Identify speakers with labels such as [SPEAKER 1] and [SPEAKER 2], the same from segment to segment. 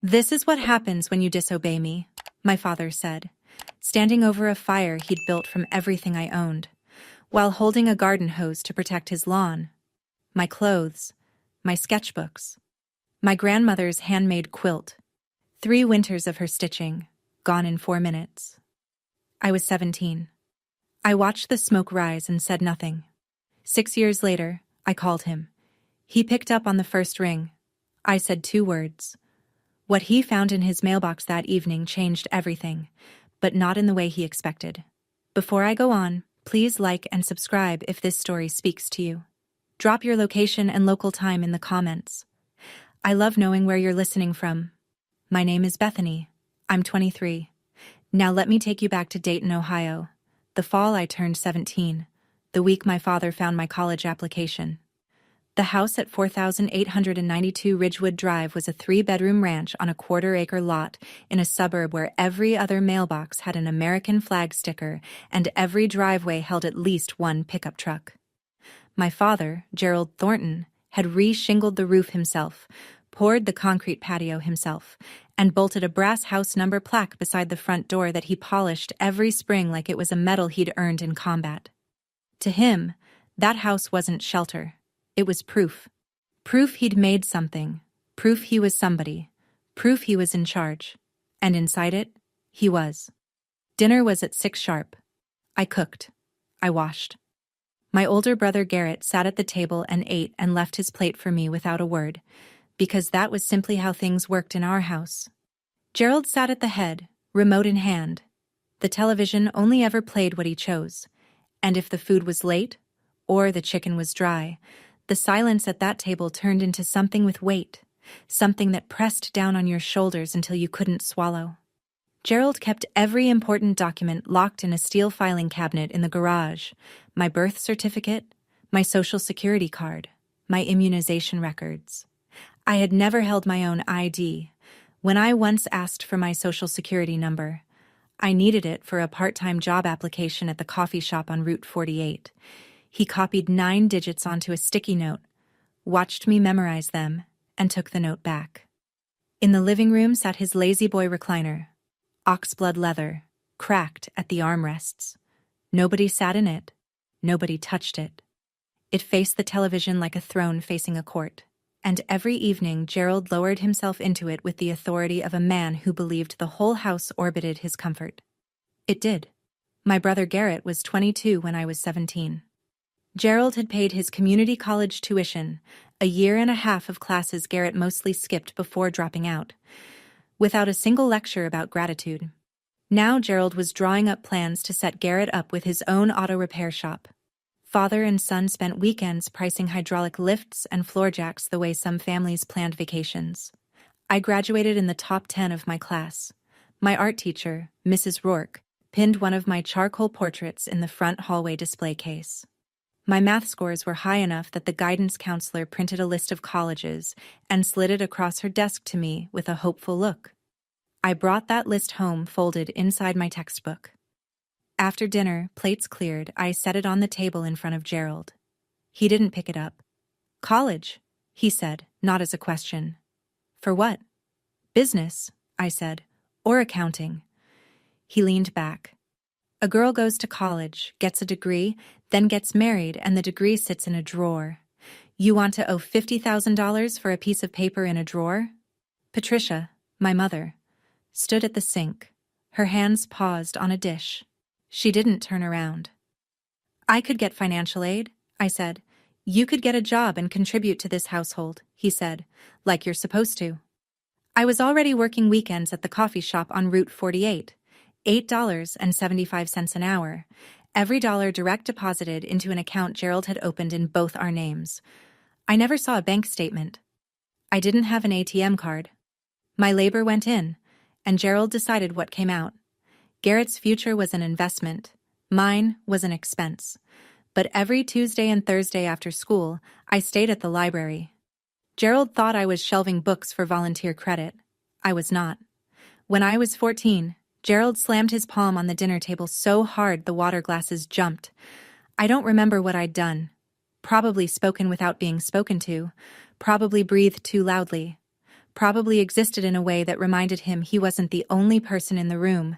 [SPEAKER 1] "This is what happens when you disobey me," my father said, standing over a fire he'd built from everything I owned, while holding a garden hose to protect his lawn, my clothes, my sketchbooks, my grandmother's handmade quilt, 3 winters of her stitching, gone in 4 minutes. I was 17. I watched the smoke rise and said nothing. 6 years later, I called him. He picked up on the first ring. I said 2 words. What he found in his mailbox that evening changed everything, but not in the way he expected. Before I go on, please like and subscribe if this story speaks to you. Drop your location and local time in the comments. I love knowing where you're listening from. My name is Bethany. I'm 23. Now let me take you back to Dayton, Ohio. The fall I turned 17, the week my father found my college application. The house at 4892 Ridgewood Drive was a 3-bedroom ranch on a 1/4-acre lot in a suburb where every other mailbox had an American flag sticker and every driveway held at least one pickup truck. My father, Gerald Thornton, had re-shingled the roof himself, poured the concrete patio himself, and bolted a brass house number plaque beside the front door that he polished every spring like it was a medal he'd earned in combat. To him, that house wasn't shelter. It was proof. Proof he'd made something. Proof he was somebody. Proof he was in charge. And inside it, he was. Dinner was at 6 sharp. I cooked. I washed. My older brother Garrett sat at the table and ate and left his plate for me without a word, because that was simply how things worked in our house. Gerald sat at the head, remote in hand. The television only ever played what he chose, and if the food was late, or the chicken was dry, the silence at that table turned into something with weight, something that pressed down on your shoulders until you couldn't swallow. Gerald kept every important document locked in a steel filing cabinet in the garage: my birth certificate, my social security card, my immunization records. I had never held my own ID. When I once asked for my social security number, I needed it for a part-time job application at the coffee shop on Route 48. He copied 9 digits onto a sticky note, watched me memorize them, and took the note back. In the living room sat his lazy boy recliner, oxblood leather, cracked at the armrests. Nobody sat in it. Nobody touched it. It faced the television like a throne facing a court, and every evening Gerald lowered himself into it with the authority of a man who believed the whole house orbited his comfort. It did. My brother Garrett was 22 when I was 17. Gerald had paid his community college tuition, a 1.5 years of classes Garrett mostly skipped before dropping out, without a single lecture about gratitude. Now Gerald was drawing up plans to set Garrett up with his own auto repair shop. Father and son spent weekends pricing hydraulic lifts and floor jacks the way some families planned vacations. I graduated in the top 10 of my class. My art teacher, Mrs. Rourke, pinned one of my charcoal portraits in the front hallway display case. My math scores were high enough that the guidance counselor printed a list of colleges and slid it across her desk to me with a hopeful look. I brought that list home folded inside my textbook. After dinner, plates cleared, I set it on the table in front of Gerald. He didn't pick it up. "College," he said, not as a question. "For what?" "Business," I said, "or accounting." He leaned back. "A girl goes to college, gets a degree, then gets married, and the degree sits in a drawer. You want to owe $50,000 for a piece of paper in a drawer?" Patricia, my mother, stood at the sink, her hands paused on a dish. She didn't turn around. "I could get financial aid," I said. "You could get a job and contribute to this household," he said, "like you're supposed to." I was already working weekends at the coffee shop on Route 48, $8.75 an hour, every dollar direct deposited into an account Gerald had opened in both our names. I never saw a bank statement. I didn't have an ATM card. My labor went in, and Gerald decided what came out. Garrett's future was an investment. Mine was an expense. But every Tuesday and Thursday after school, I stayed at the library. Gerald thought I was shelving books for volunteer credit. I was not. When I was 14, Gerald slammed his palm on the dinner table so hard the water glasses jumped. I don't remember what I'd done. Probably spoken without being spoken to. Probably breathed too loudly. probably existed in a way that reminded him he wasn't the only person in the room.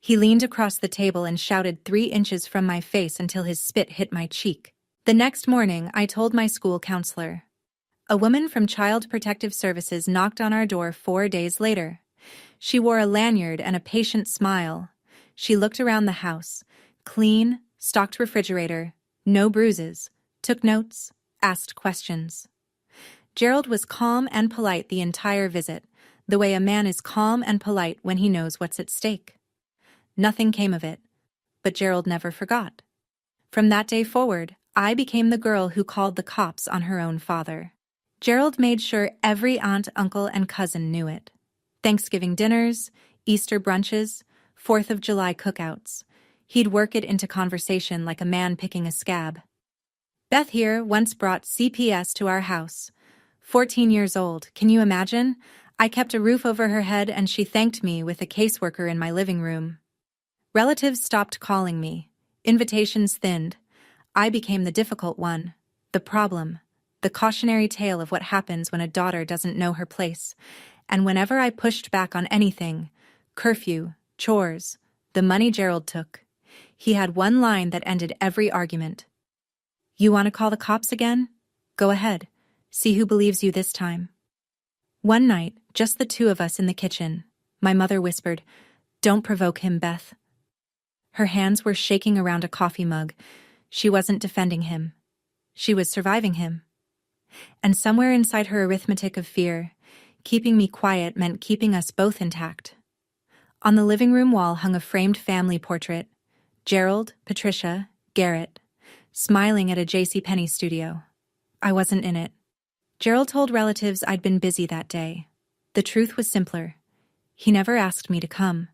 [SPEAKER 1] He leaned across the table and shouted 3 inches from my face until his spit hit my cheek. The next morning, I told my school counselor. A woman from Child Protective Services knocked on our door 4 days later. She wore a lanyard and a patient smile. She looked around the house. Clean, stocked refrigerator, no bruises, took notes, asked questions. Gerald was calm and polite the entire visit, the way a man is calm and polite when he knows what's at stake. Nothing came of it, but Gerald never forgot. From that day forward, I became the girl who called the cops on her own father. Gerald made sure every aunt, uncle, and cousin knew it. Thanksgiving dinners, Easter brunches, 4th of July cookouts. He'd work it into conversation like a man picking a scab. Beth here once brought CPS to our house. 14 years old, can you imagine? I kept a roof over her head and she thanked me with a caseworker in my living room. Relatives stopped calling me. Invitations thinned. I became the difficult one, the problem, the cautionary tale of what happens when a daughter doesn't know her place. And whenever I pushed back on anything, curfew, chores, the money Gerald took, he had one line that ended every argument. You want to call the cops again? Go ahead. See who believes you this time. One night, just the 2 of us in the kitchen, my mother whispered, "Don't provoke him, Beth." Her hands were shaking around a coffee mug. She wasn't defending him. She was surviving him. And somewhere inside her arithmetic of fear, keeping me quiet meant keeping us both intact. On the living room wall hung a framed family portrait. Gerald, Patricia, Garrett, smiling at a JCPenney studio. I wasn't in it. Gerald told relatives I'd been busy that day. The truth was simpler. He never asked me to come.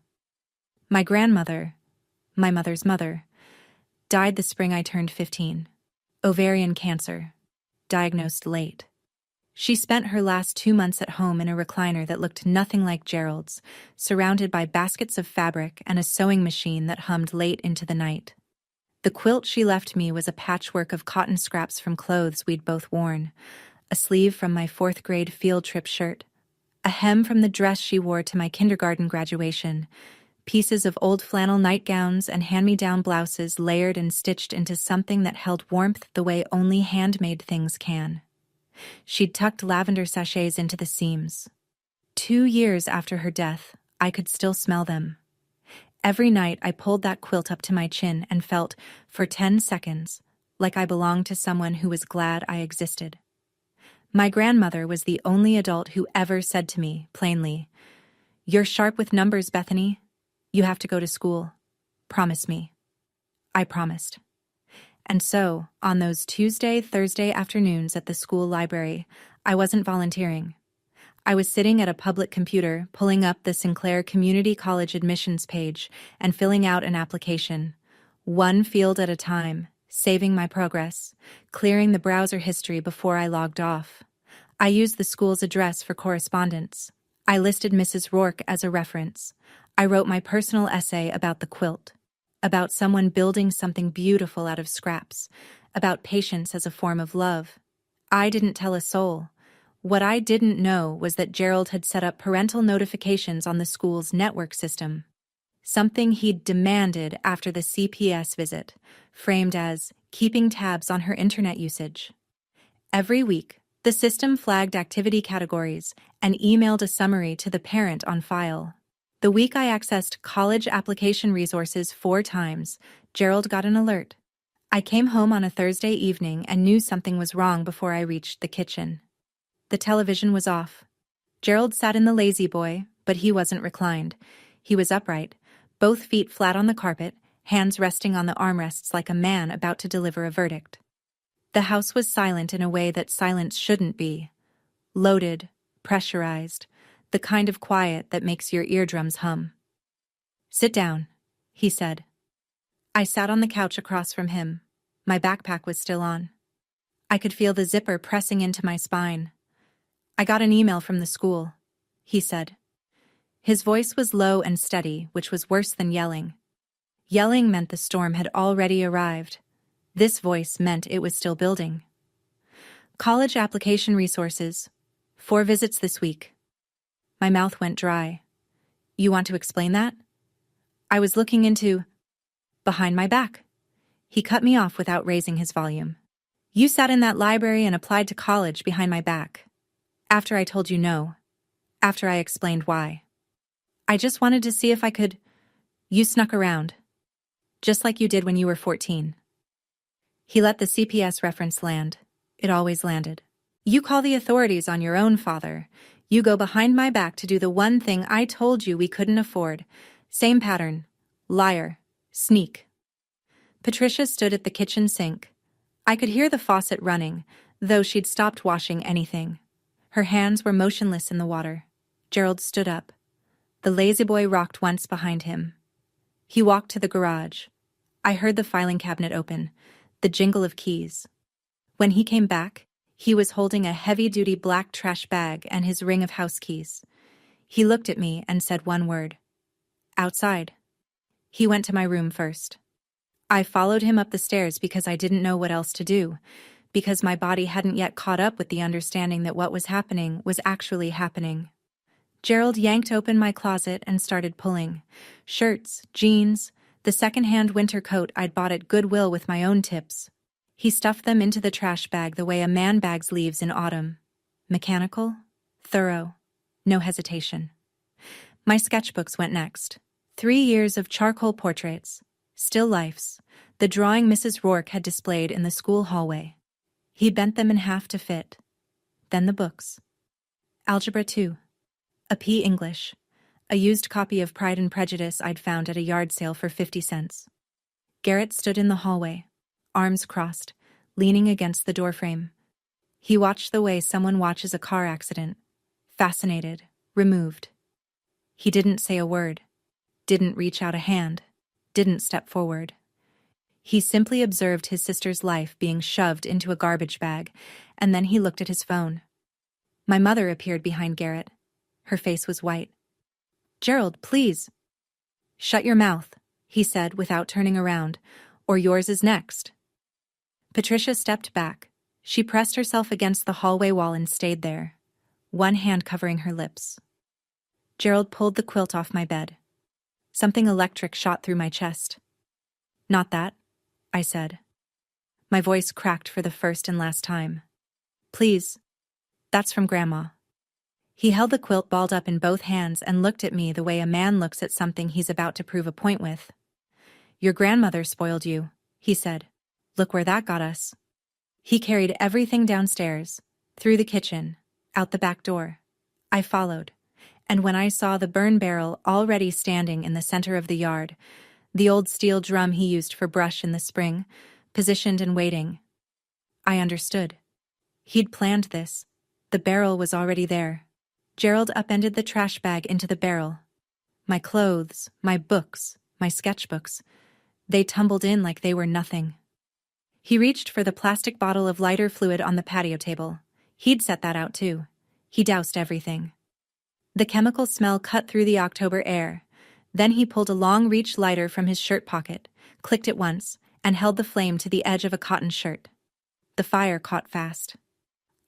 [SPEAKER 1] My grandmother, my mother's mother, died the spring I turned 15. Ovarian cancer. Diagnosed late. She spent her last 2 months at home in a recliner that looked nothing like Gerald's, surrounded by baskets of fabric and a sewing machine that hummed late into the night. The quilt she left me was a patchwork of cotton scraps from clothes we'd both worn, a sleeve from my 4th grade field trip shirt, a hem from the dress she wore to my kindergarten graduation, pieces of old flannel nightgowns and hand-me-down blouses layered and stitched into something that held warmth the way only handmade things can. She'd tucked lavender sachets into the seams. 2 years after her death, I could still smell them. Every night I pulled that quilt up to my chin and felt, for 10 seconds, like I belonged to someone who was glad I existed. My grandmother was the only adult who ever said to me, plainly, "You're sharp with numbers, Bethany. You have to go to school. Promise me." I promised. And so, on those Tuesday, Thursday afternoons at the school library, I wasn't volunteering. I was sitting at a public computer, pulling up the Sinclair Community College admissions page and filling out an application, one field at a time, saving my progress, clearing the browser history before I logged off. I used the school's address for correspondence. I listed Mrs. Rourke as a reference. I wrote my personal essay about the quilt, about someone building something beautiful out of scraps, about patience as a form of love. I didn't tell a soul. What I didn't know was that Gerald had set up parental notifications on the school's network system, something he'd demanded after the CPS visit, framed as keeping tabs on her internet usage. Every week, the system flagged activity categories and emailed a summary to the parent on file. The week I accessed college application resources 4 times, Gerald got an alert. I came home on a Thursday evening and knew something was wrong before I reached the kitchen. The television was off. Gerald sat in the lazy boy, but he wasn't reclined. He was upright, both feet flat on the carpet, hands resting on the armrests like a man about to deliver a verdict. The house was silent in a way that silence shouldn't be. Loaded, pressurized, the kind of quiet that makes your eardrums hum. "Sit down," he said. I sat on the couch across from him. My backpack was still on. I could feel the zipper pressing into my spine. "I got an email from the school," he said. His voice was low and steady, which was worse than yelling. Yelling meant the storm had already arrived. This voice meant it was still building. "College application resources. 4 visits this week. My mouth went dry. You want to explain that? I was looking into... behind my back. He cut me off without raising his volume. You sat in that library and applied to college behind my back. After I told you no. After I explained why. I just wanted to see if I could... You snuck around. Just like you did when you were 14. He let the CPS reference land. It always landed. You call the authorities on your own father. You go behind my back to do the one thing I told you we couldn't afford. Same pattern. Liar. Sneak. Patricia stood at the kitchen sink. I could hear the faucet running, though she'd stopped washing anything. Her hands were motionless in the water. Gerald stood up. The lazy boy rocked once behind him. He walked to the garage. I heard the filing cabinet open, the jingle of keys. When he came back, he was holding a heavy-duty black trash bag and his ring of house keys. He looked at me and said one word. Outside. He went to my room first. I followed him up the stairs because I didn't know what else to do, because my body hadn't yet caught up with the understanding that what was happening was actually happening. Gerald yanked open my closet and started pulling. Shirts, jeans, the second-hand winter coat I'd bought at Goodwill with my own tips. He stuffed them into the trash bag the way a man bags leaves in autumn. Mechanical, thorough, no hesitation. My sketchbooks went next. 3 years of charcoal portraits, still lifes, the drawing Mrs. Rourke had displayed in the school hallway. He bent them in half to fit. Then the books. Algebra 2. A P. English. A used copy of Pride and Prejudice I'd found at a yard sale for 50 cents. Garrett stood in the hallway, arms crossed, leaning against the doorframe. He watched the way someone watches a car accident. Fascinated, removed. He didn't say a word, didn't reach out a hand, didn't step forward. He simply observed his sister's life being shoved into a garbage bag, and then he looked at his phone. My mother appeared behind Garrett. Her face was white. Gerald, please. Shut your mouth, he said without turning around, or yours is next. Patricia stepped back. She pressed herself against the hallway wall and stayed there, one hand covering her lips. Gerald pulled the quilt off my bed. Something electric shot through my chest. Not that, I said. My voice cracked for the first and last time. Please. That's from Grandma. He held the quilt balled up in both hands and looked at me the way a man looks at something he's about to prove a point with. Your grandmother spoiled you, he said. Look where that got us. He carried everything downstairs, through the kitchen, out the back door. I followed, and when I saw the burn barrel already standing in the center of the yard, the old steel drum he used for brush in the spring, positioned and waiting, I understood. He'd planned this. The barrel was already there. Gerald upended the trash bag into the barrel. My clothes, my books, my sketchbooks, they tumbled in like they were nothing. He reached for the plastic bottle of lighter fluid on the patio table. He'd set that out too. He doused everything. The chemical smell cut through the October air. Then he pulled a long-reach lighter from his shirt pocket, clicked it once, and held the flame to the edge of a cotton shirt. The fire caught fast.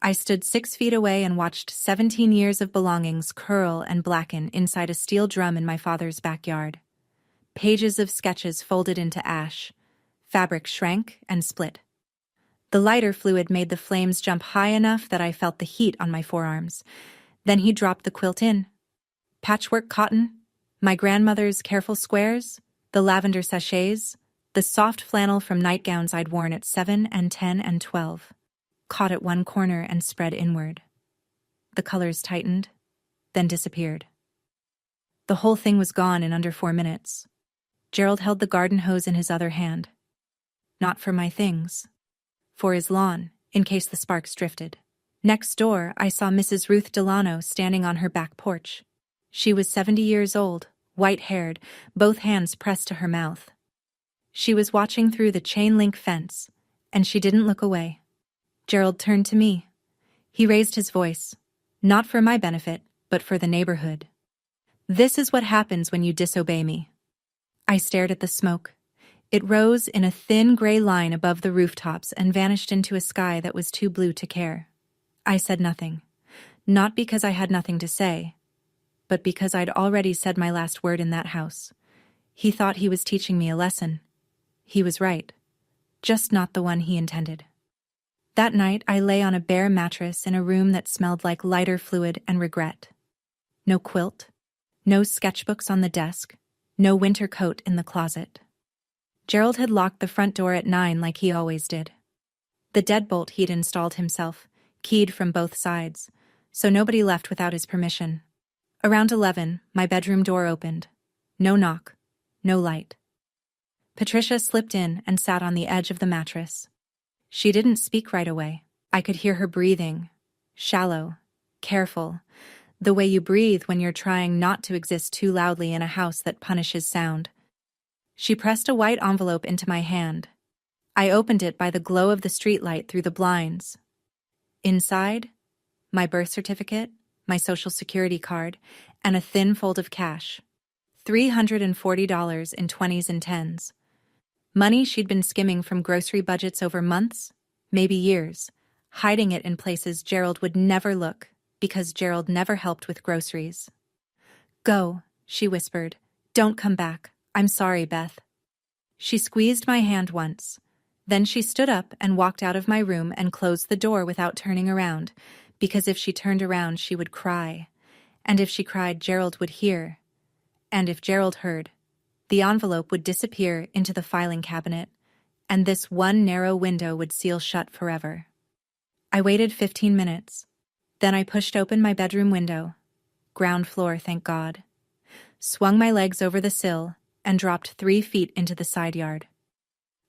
[SPEAKER 1] I stood 6 feet away and watched 17 years of belongings curl and blacken inside a steel drum in my father's backyard. Pages of sketches folded into ash. Fabric shrank and split. The lighter fluid made the flames jump high enough that I felt the heat on my forearms. Then he dropped the quilt in. Patchwork cotton, my grandmother's careful squares, the lavender sachets, the soft flannel from nightgowns I'd worn at 7 and 10 and 12. Caught at one corner and spread inward. The colors tightened, then disappeared. The whole thing was gone in under 4 minutes. Gerald held the garden hose in his other hand. Not for my things. For his lawn, in case the sparks drifted. Next door, I saw Mrs. Ruth Delano standing on her back porch. She was 70 years old, white-haired, both hands pressed to her mouth. She was watching through the chain-link fence, and she didn't look away. Gerald turned to me. He raised his voice, not for my benefit, but for the neighborhood. This is what happens when you disobey me. I stared at the smoke. It rose in a thin gray line above the rooftops and vanished into a sky that was too blue to care. I said nothing, not because I had nothing to say, but because I'd already said my last word in that house. He thought he was teaching me a lesson. He was right. Just not the one he intended. That night, I lay on a bare mattress in a room that smelled like lighter fluid and regret. No quilt, no sketchbooks on the desk, no winter coat in the closet. Gerald had locked the front door at 9 like he always did. The deadbolt he'd installed himself, keyed from both sides, so nobody left without his permission. Around 11, my bedroom door opened. No knock, no light. Patricia slipped in and sat on the edge of the mattress. She didn't speak right away. I could hear her breathing. Shallow, careful, the way you breathe when you're trying not to exist too loudly in a house that punishes sound. She pressed a white envelope into my hand. I opened it by the glow of the streetlight through the blinds. Inside, my birth certificate, my social security card, and a thin fold of cash. $340 in 20s and 10s. Money she'd been skimming from grocery budgets over months, maybe years, hiding it in places Gerald would never look because Gerald never helped with groceries. "Go," she whispered. "Don't come back. I'm sorry, Beth." She squeezed my hand once. Then she stood up and walked out of my room and closed the door without turning around, because if she turned around she would cry. And if she cried, Gerald would hear. And if Gerald heard, the envelope would disappear into the filing cabinet, and this one narrow window would seal shut forever. I waited 15 minutes. Then I pushed open my bedroom window. Ground floor, thank God. Swung my legs over the sill and dropped 3 feet into the side yard.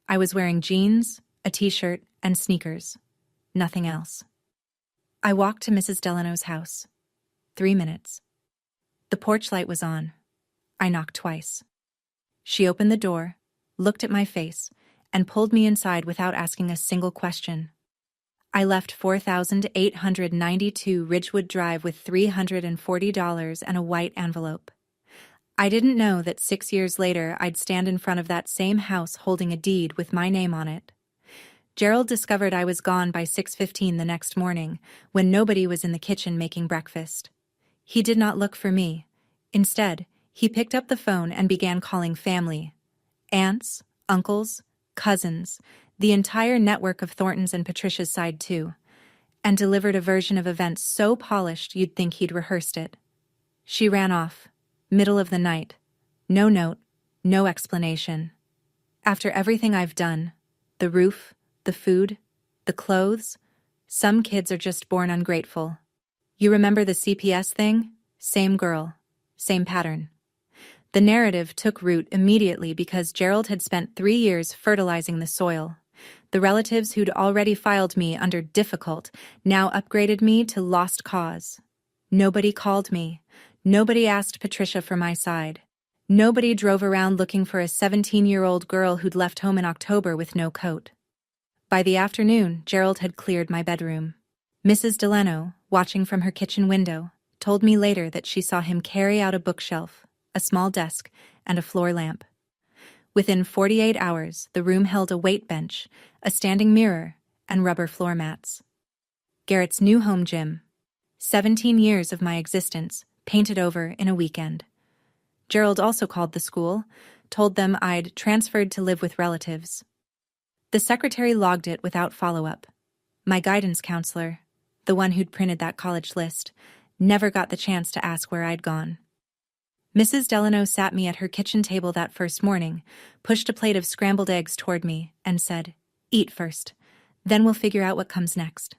[SPEAKER 1] I was wearing jeans, a t-shirt, and sneakers. Nothing else. I walked to Mrs. Delano's house. 3 minutes. The porch light was on. I knocked twice. She opened the door, looked at my face, and pulled me inside without asking a single question. I left 4,892 Ridgewood Drive with $340 and a white envelope. I didn't know that 6 years later I'd stand in front of that same house holding a deed with my name on it. Gerald discovered I was gone by 6:15 the next morning, when nobody was in the kitchen making breakfast. He did not look for me. Instead, he picked up the phone and began calling family. Aunts, uncles, cousins, the entire network of Thornton's and Patricia's side too, and delivered a version of events so polished you'd think he'd rehearsed it. She ran off, middle of the night. No note, no explanation. After everything I've done, the roof, the food, the clothes, some kids are just born ungrateful. You remember the CPS thing? Same girl, same pattern. The narrative took root immediately because Gerald had spent 3 years fertilizing the soil. The relatives who'd already filed me under difficult now upgraded me to lost cause. Nobody called me. Nobody asked Patricia for my side. Nobody drove around looking for a 17-year-old girl who'd left home in October with no coat. By the afternoon, Gerald had cleared my bedroom. Mrs. Delano, watching from her kitchen window, told me later that she saw him carry out a bookshelf, a small desk, and a floor lamp. Within 48 hours, the room held a weight bench, a standing mirror, and rubber floor mats. Garrett's new home gym. 17 years of my existence, painted over in a weekend. Gerald also called the school, told them I'd transferred to live with relatives. The secretary logged it without follow-up. My guidance counselor, the one who'd printed that college list, never got the chance to ask where I'd gone. Mrs. Delano sat me at her kitchen table that first morning, pushed a plate of scrambled eggs toward me, and said, "Eat first, then we'll figure out what comes next."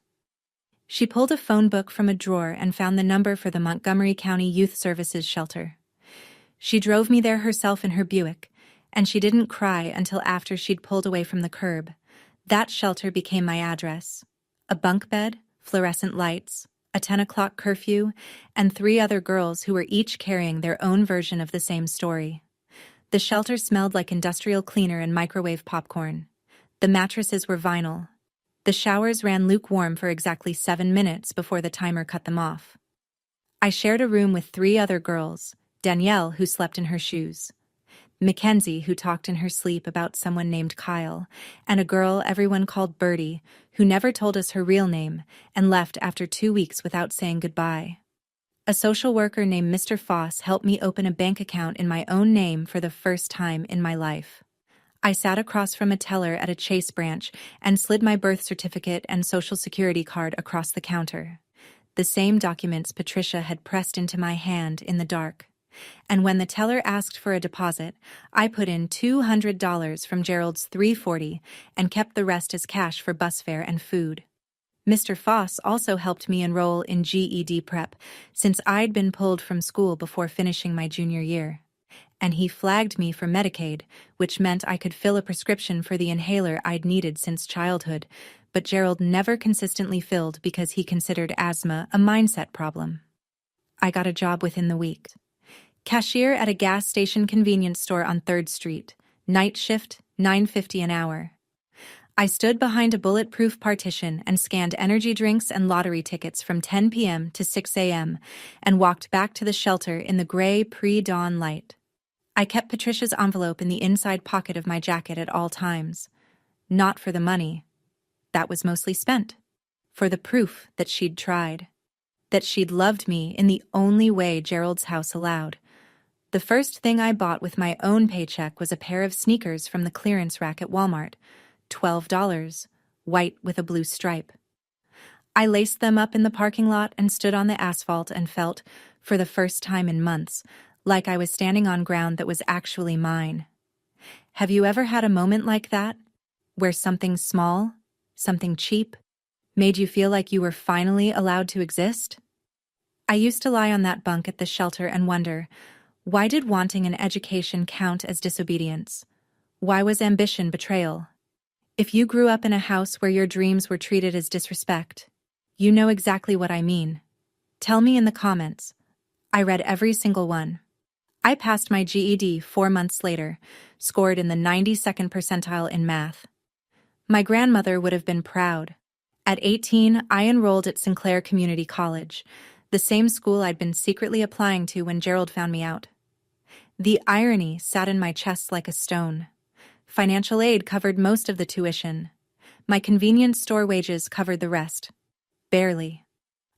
[SPEAKER 1] She pulled a phone book from a drawer and found the number for the Montgomery County Youth Services Shelter. She drove me there herself in her Buick, and she didn't cry until after she'd pulled away from the curb. That shelter became my address. A bunk bed, fluorescent lights, a 10 o'clock curfew, and 3 other girls who were each carrying their own version of the same story. The shelter smelled like industrial cleaner and microwave popcorn. The mattresses were vinyl. The showers ran lukewarm for exactly 7 minutes before the timer cut them off. I shared a room with 3 other girls, Danielle, who slept in her shoes, Mackenzie, who talked in her sleep about someone named Kyle, and a girl everyone called Birdie, who never told us her real name and left after 2 weeks without saying goodbye. A social worker named Mr. Foss helped me open a bank account in my own name for the first time in my life. I sat across from a teller at a Chase branch and slid my birth certificate and social security card across the counter. The same documents Patricia had pressed into my hand in the dark. And when the teller asked for a deposit, I put in $200 from Gerald's $340 and kept the rest as cash for bus fare and food. Mr. Foss also helped me enroll in GED prep since I'd been pulled from school before finishing my junior year. And he flagged me for Medicaid, which meant I could fill a prescription for the inhaler I'd needed since childhood, but Gerald never consistently filled because he considered asthma a mindset problem. I got a job within the week. Cashier at a gas station convenience store on 3rd Street, night shift, $9.50 an hour. I stood behind a bulletproof partition and scanned energy drinks and lottery tickets from 10 p.m. to 6 a.m. and walked back to the shelter in the gray pre-dawn light. I kept Patricia's envelope in the inside pocket of my jacket at all times. Not for the money. That was mostly spent. For the proof that she'd tried. That she'd loved me in the only way Gerald's house allowed. The first thing I bought with my own paycheck was a pair of sneakers from the clearance rack at Walmart. $12, white with a blue stripe. I laced them up in the parking lot and stood on the asphalt and felt, for the first time in months, like I was standing on ground that was actually mine. Have you ever had a moment like that, where something small, something cheap, made you feel like you were finally allowed to exist? I used to lie on that bunk at the shelter and wonder, why did wanting an education count as disobedience? Why was ambition betrayal? If you grew up in a house where your dreams were treated as disrespect, you know exactly what I mean. Tell me in the comments. I read every single one. I passed my GED 4 months later, scored in the 92nd percentile in math. My grandmother would have been proud. At 18, I enrolled at Sinclair Community College, the same school I'd been secretly applying to when Gerald found me out. The irony sat in my chest like a stone. Financial aid covered most of the tuition. My convenience store wages covered the rest. Barely.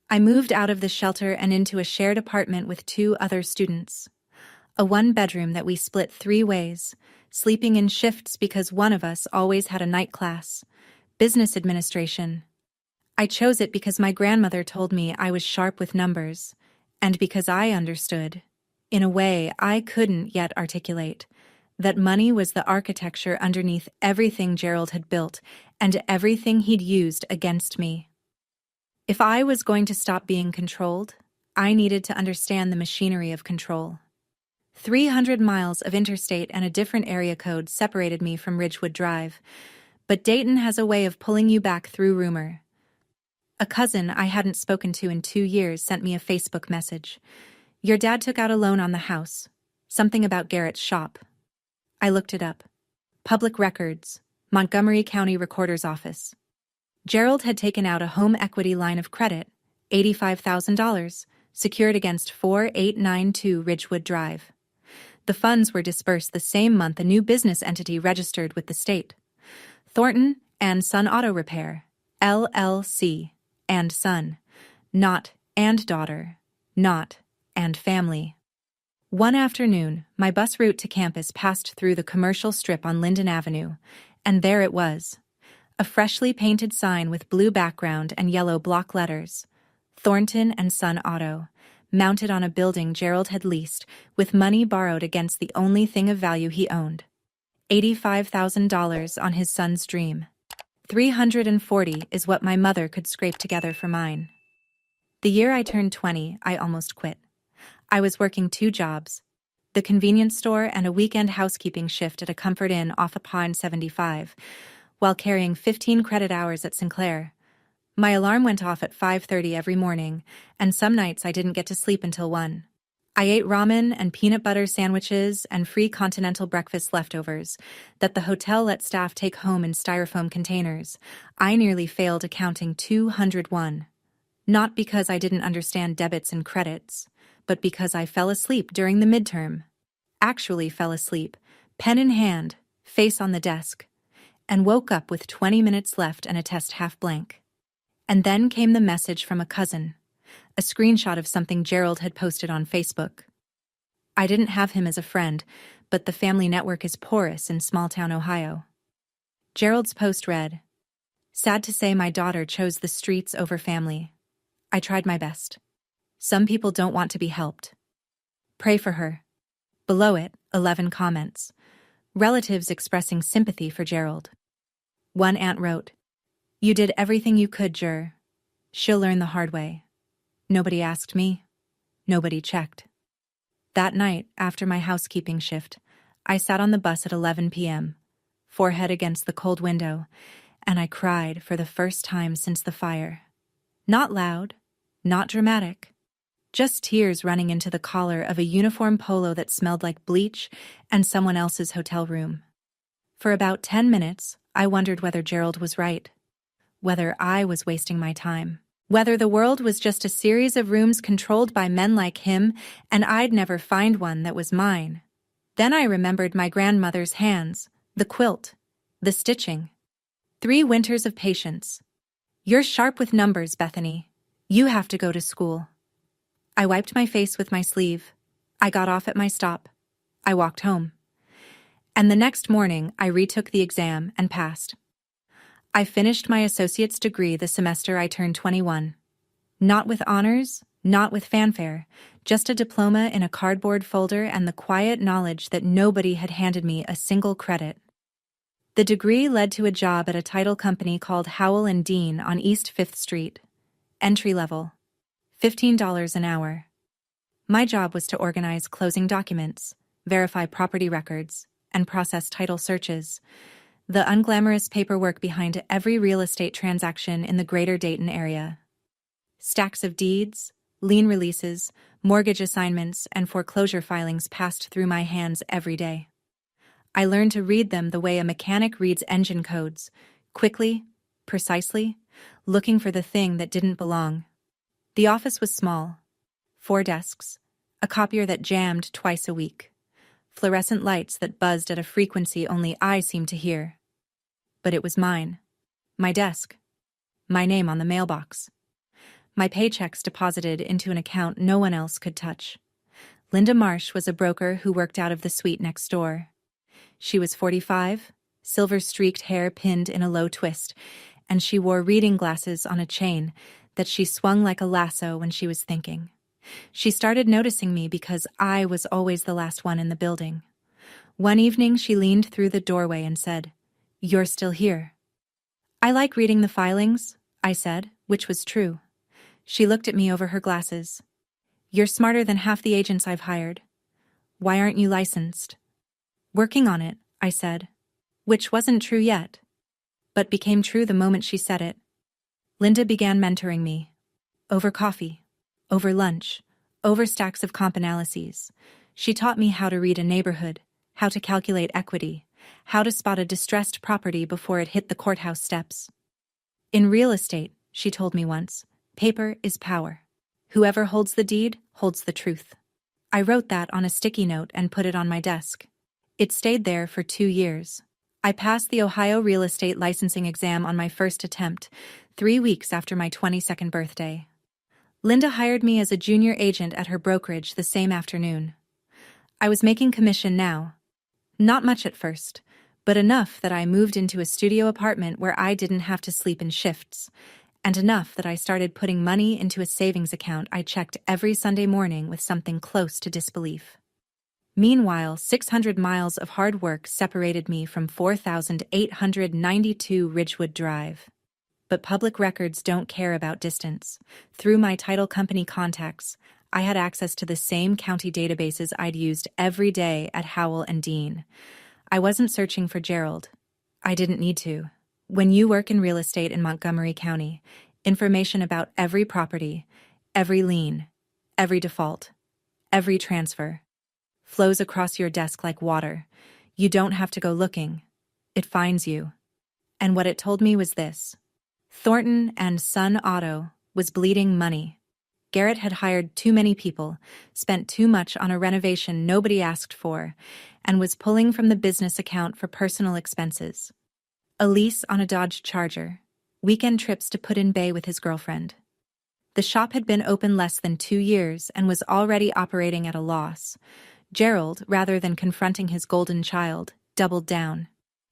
[SPEAKER 1] I moved out of the shelter and into a shared apartment with 2 other students. A 1-bedroom that we split 3 ways, sleeping in shifts because one of us always had a night class. Business administration. I chose it because my grandmother told me I was sharp with numbers, and because I understood, in a way I couldn't yet articulate, that money was the architecture underneath everything Gerald had built and everything he'd used against me. If I was going to stop being controlled, I needed to understand the machinery of control. 300 miles of interstate and a different area code separated me from Ridgewood Drive, but Dayton has a way of pulling you back through rumor. A cousin I hadn't spoken to in 2 years sent me a Facebook message. Your dad took out a loan on the house. Something about Garrett's shop. I looked it up. Public Records, Montgomery County Recorder's Office. Gerald had taken out a home equity line of credit, $85,000, secured against 4892 Ridgewood Drive. The funds were dispersed the same month a new business entity registered with the state. Thornton and Son Auto Repair, LLC, and Son, not and daughter, not and family. One afternoon, my bus route to campus passed through the commercial strip on Linden Avenue, and there it was. A freshly painted sign with blue background and yellow block letters. Thornton and Son Auto, mounted on a building Gerald had leased, with money borrowed against the only thing of value he owned. $85,000 on his son's dream. $340 is what my mother could scrape together for mine. The year I turned 20, I almost quit. I was working 2 jobs, the convenience store and a weekend housekeeping shift at a Comfort Inn off of Pine 75, while carrying 15 credit hours at Sinclair. My alarm went off at 5:30 every morning, and some nights I didn't get to sleep until 1. I ate ramen and peanut butter sandwiches and free continental breakfast leftovers that the hotel let staff take home in styrofoam containers. I nearly failed accounting 201. Not because I didn't understand debits and credits, but because I fell asleep during the midterm. Actually fell asleep, pen in hand, face on the desk, and woke up with 20 minutes left and a test half blank. And then came the message from a cousin a screenshot of something Gerald had posted on Facebook. I didn't have him as a friend, but the family network is porous in small-town Ohio. Gerald's post read, "Sad to say my daughter chose the streets over family. I tried my best. Some people don't want to be helped. Pray for her." Below it, 11 comments. Relatives expressing sympathy for Gerald. One aunt wrote, "You did everything you could, Ger. She'll learn the hard way. Nobody asked me. Nobody checked." That night, after my housekeeping shift, I sat on the bus at 11 p.m., forehead against the cold window, and I cried for the first time since the fire. Not loud, not dramatic, just tears running into the collar of a uniform polo that smelled like bleach and someone else's hotel room. For about 10 minutes, I wondered whether Gerald was right, whether I was wasting my time, whether the world was just a series of rooms controlled by men like him and I'd never find one that was mine. Then I remembered my grandmother's hands, the quilt, the stitching. 3 winters of patience. "You're sharp with numbers, Bethany. You have to go to school." I wiped my face with my sleeve. I got off at my stop. I walked home. And the next morning, I retook the exam and passed. I finished my associate's degree the semester I turned 21. Not with honors, not with fanfare, just a diploma in a cardboard folder and the quiet knowledge that nobody had handed me a single credit. The degree led to a job at a title company called Howell and Dean on East 5th Street. Entry level. $15 an hour. My job was to organize closing documents, verify property records, and process title searches. The unglamorous paperwork behind every real estate transaction in the greater Dayton area. Stacks of deeds, lien releases, mortgage assignments, and foreclosure filings passed through my hands every day. I learned to read them the way a mechanic reads engine codes, quickly, precisely, looking for the thing that didn't belong. The office was small. 4 desks, a copier that jammed twice a week, fluorescent lights that buzzed at a frequency only I seemed to hear. But it was mine. My desk. My name on the mailbox. My paychecks deposited into an account no one else could touch. Linda Marsh was a broker who worked out of the suite next door. She was 45, silver-streaked hair pinned in a low twist, and she wore reading glasses on a chain that she swung like a lasso when she was thinking. She started noticing me because I was always the last one in the building. One evening, she leaned through the doorway and said, "You're still here." "I like reading the filings," I said, which was true. She looked at me over her glasses. "You're smarter than half the agents I've hired. Why aren't you licensed?" "Working on it," I said, which wasn't true yet, but became true the moment she said it. Linda began mentoring me. Over coffee, over lunch, over stacks of comp analyses. She taught me how to read a neighborhood, how to calculate equity, how to spot a distressed property before it hit the courthouse steps. "In real estate," she told me once, "paper is power. Whoever holds the deed holds the truth." I wrote that on a sticky note and put it on my desk. It stayed there for 2 years. I passed the Ohio real estate licensing exam on my first attempt, 3 weeks after my 22nd birthday. Linda hired me as a junior agent at her brokerage the same afternoon. I was making commission now. Not much at first, but enough that I moved into a studio apartment where I didn't have to sleep in shifts, and enough that I started putting money into a savings account I checked every Sunday morning with something close to disbelief. Meanwhile, 600 miles of hard work separated me from 4,892 Ridgewood Drive. But public records don't care about distance. Through my title company contacts, I had access to the same county databases I'd used every day at Howell and Dean. I wasn't searching for Gerald. I didn't need to. When you work in real estate in Montgomery County, information about every property, every lien, every default, every transfer, flows across your desk like water. You don't have to go looking. It finds you. And what it told me was this. Thornton and Son Auto was bleeding money. Garrett had hired too many people, spent too much on a renovation nobody asked for, and was pulling from the business account for personal expenses. A lease on a Dodge Charger, weekend trips to Put-in Bay with his girlfriend. The shop had been open less than 2 years and was already operating at a loss. Gerald, rather than confronting his golden child, doubled down.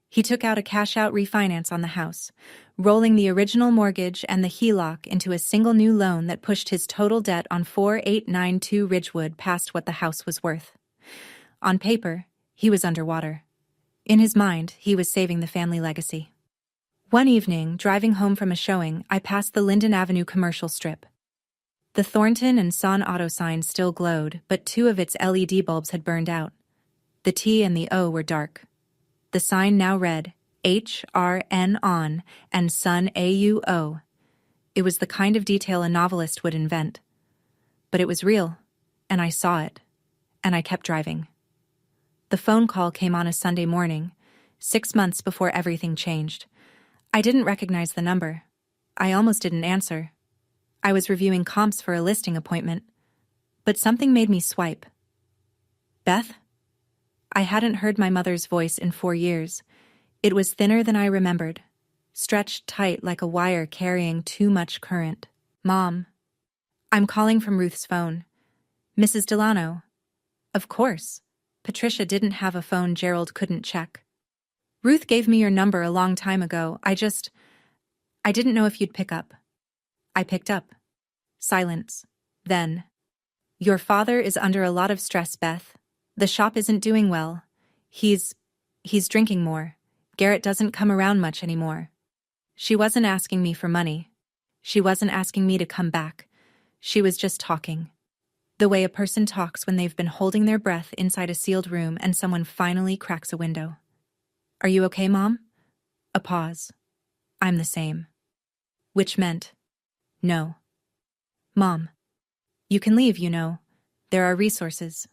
[SPEAKER 1] He took out a cash-out refinance on the house, rolling the original mortgage and the HELOC into a single new loan that pushed his total debt on 4892 Ridgewood past what the house was worth. On paper, he was underwater. In his mind, he was saving the family legacy. One evening, driving home from a showing, I passed the Linden Avenue commercial strip. The Thornton and Son auto sign still glowed, but 2 of its LED bulbs had burned out. The T and the O were dark. The sign now read, HRN on and Son AUO. It was the kind of detail a novelist would invent. But it was real, and I saw it, and I kept driving. The phone call came on a Sunday morning, 6 months before everything changed. I didn't recognize the number. I almost didn't answer. I was reviewing comps for a listing appointment, but something made me swipe. Beth? I hadn't heard my mother's voice in 4 years. It was thinner than I remembered, stretched tight like a wire carrying too much current. Mom. I'm calling from Ruth's phone. Mrs. Delano. Of course. Patricia didn't have a phone Gerald couldn't check. Ruth gave me your number a long time ago. I didn't know if you'd pick up. I picked up. Silence. Then. Your father is under a lot of stress, Beth. The shop isn't doing well. He's drinking more. Garrett doesn't come around much anymore. She wasn't asking me for money. She wasn't asking me to come back. She was just talking. The way a person talks when they've been holding their breath inside a sealed room and someone finally cracks a window. Are you okay, Mom? A pause. I'm the same. Which meant, no. Mom. You can leave, you know. There are resources.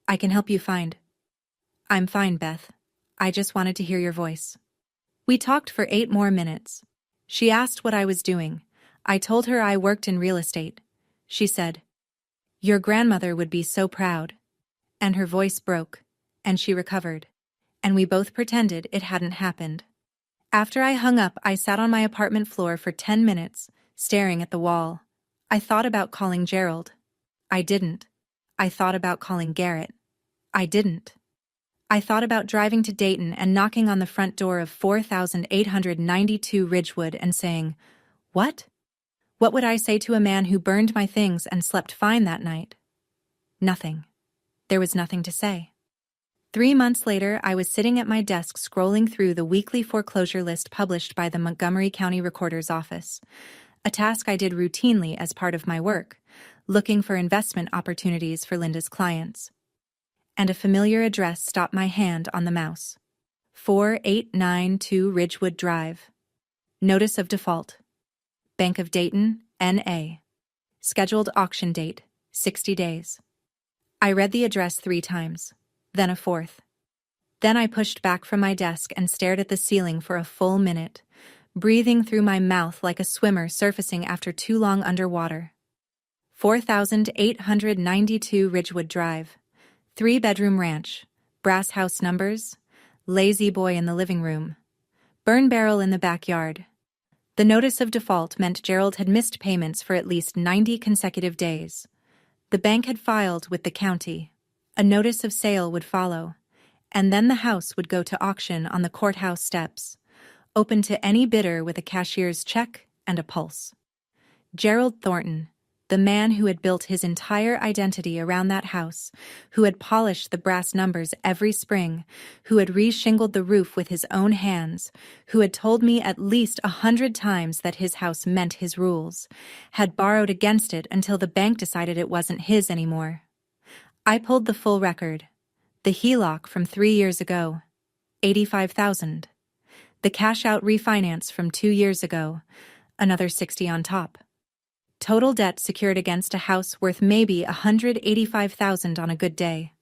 [SPEAKER 1] I can help you find. I'm fine, Beth. I just wanted to hear your voice. We talked for 8 more minutes. She asked what I was doing. I told her I worked in real estate. She said, Your grandmother would be so proud. And her voice broke, and she recovered. And we both pretended it hadn't happened. After I hung up, I sat on my apartment floor for 10 minutes, staring at the wall. I thought about calling Gerald. I didn't. I thought about calling Garrett. I didn't. I thought about driving to Dayton and knocking on the front door of 4892 Ridgewood and saying, What? What would I say to a man who burned my things and slept fine that night? Nothing. There was nothing to say. 3 months later, I was sitting at my desk scrolling through the weekly foreclosure list published by the Montgomery County Recorder's Office, a task I did routinely as part of my work, looking for investment opportunities for Linda's clients. And a familiar address stopped my hand on the mouse. 4892 Ridgewood Drive. Notice of default. Bank of Dayton, N.A. Scheduled auction date, 60 days. I read the address 3 times, then a 4th. Then I pushed back from my desk and stared at the ceiling for a full minute, breathing through my mouth like a swimmer surfacing after too long underwater. 4892 Ridgewood Drive. 3-bedroom ranch, brass house numbers, lazy boy in the living room, burn barrel in the backyard. The notice of default meant Gerald had missed payments for at least 90 consecutive days. The bank had filed with the county. A notice of sale would follow, and then the house would go to auction on the courthouse steps, open to any bidder with a cashier's check and a pulse. Gerald Thornton, the man who had built his entire identity around that house, who had polished the brass numbers every spring, who had re-shingled the roof with his own hands, who had told me at least 100 times that his house meant his rules, had borrowed against it until the bank decided it wasn't his anymore. I pulled the full record. The HELOC from 3 years ago, $85,000. The cash-out refinance from 2 years ago, another $60,000 on top. Total debt secured against a house worth maybe $185,000 on a good day.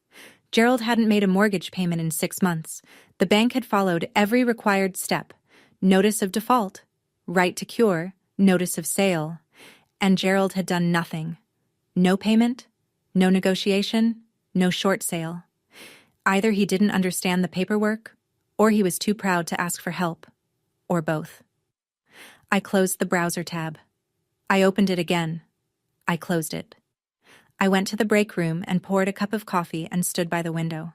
[SPEAKER 1] Gerald hadn't made a mortgage payment in 6 months. The bank had followed every required step. Notice of default, right to cure, notice of sale. And Gerald had done nothing. No payment, no negotiation, no short sale. Either he didn't understand the paperwork, or he was too proud to ask for help, or both. I closed the browser tab. I opened it again, I closed it. I went to the break room and poured a cup of coffee and stood by the window.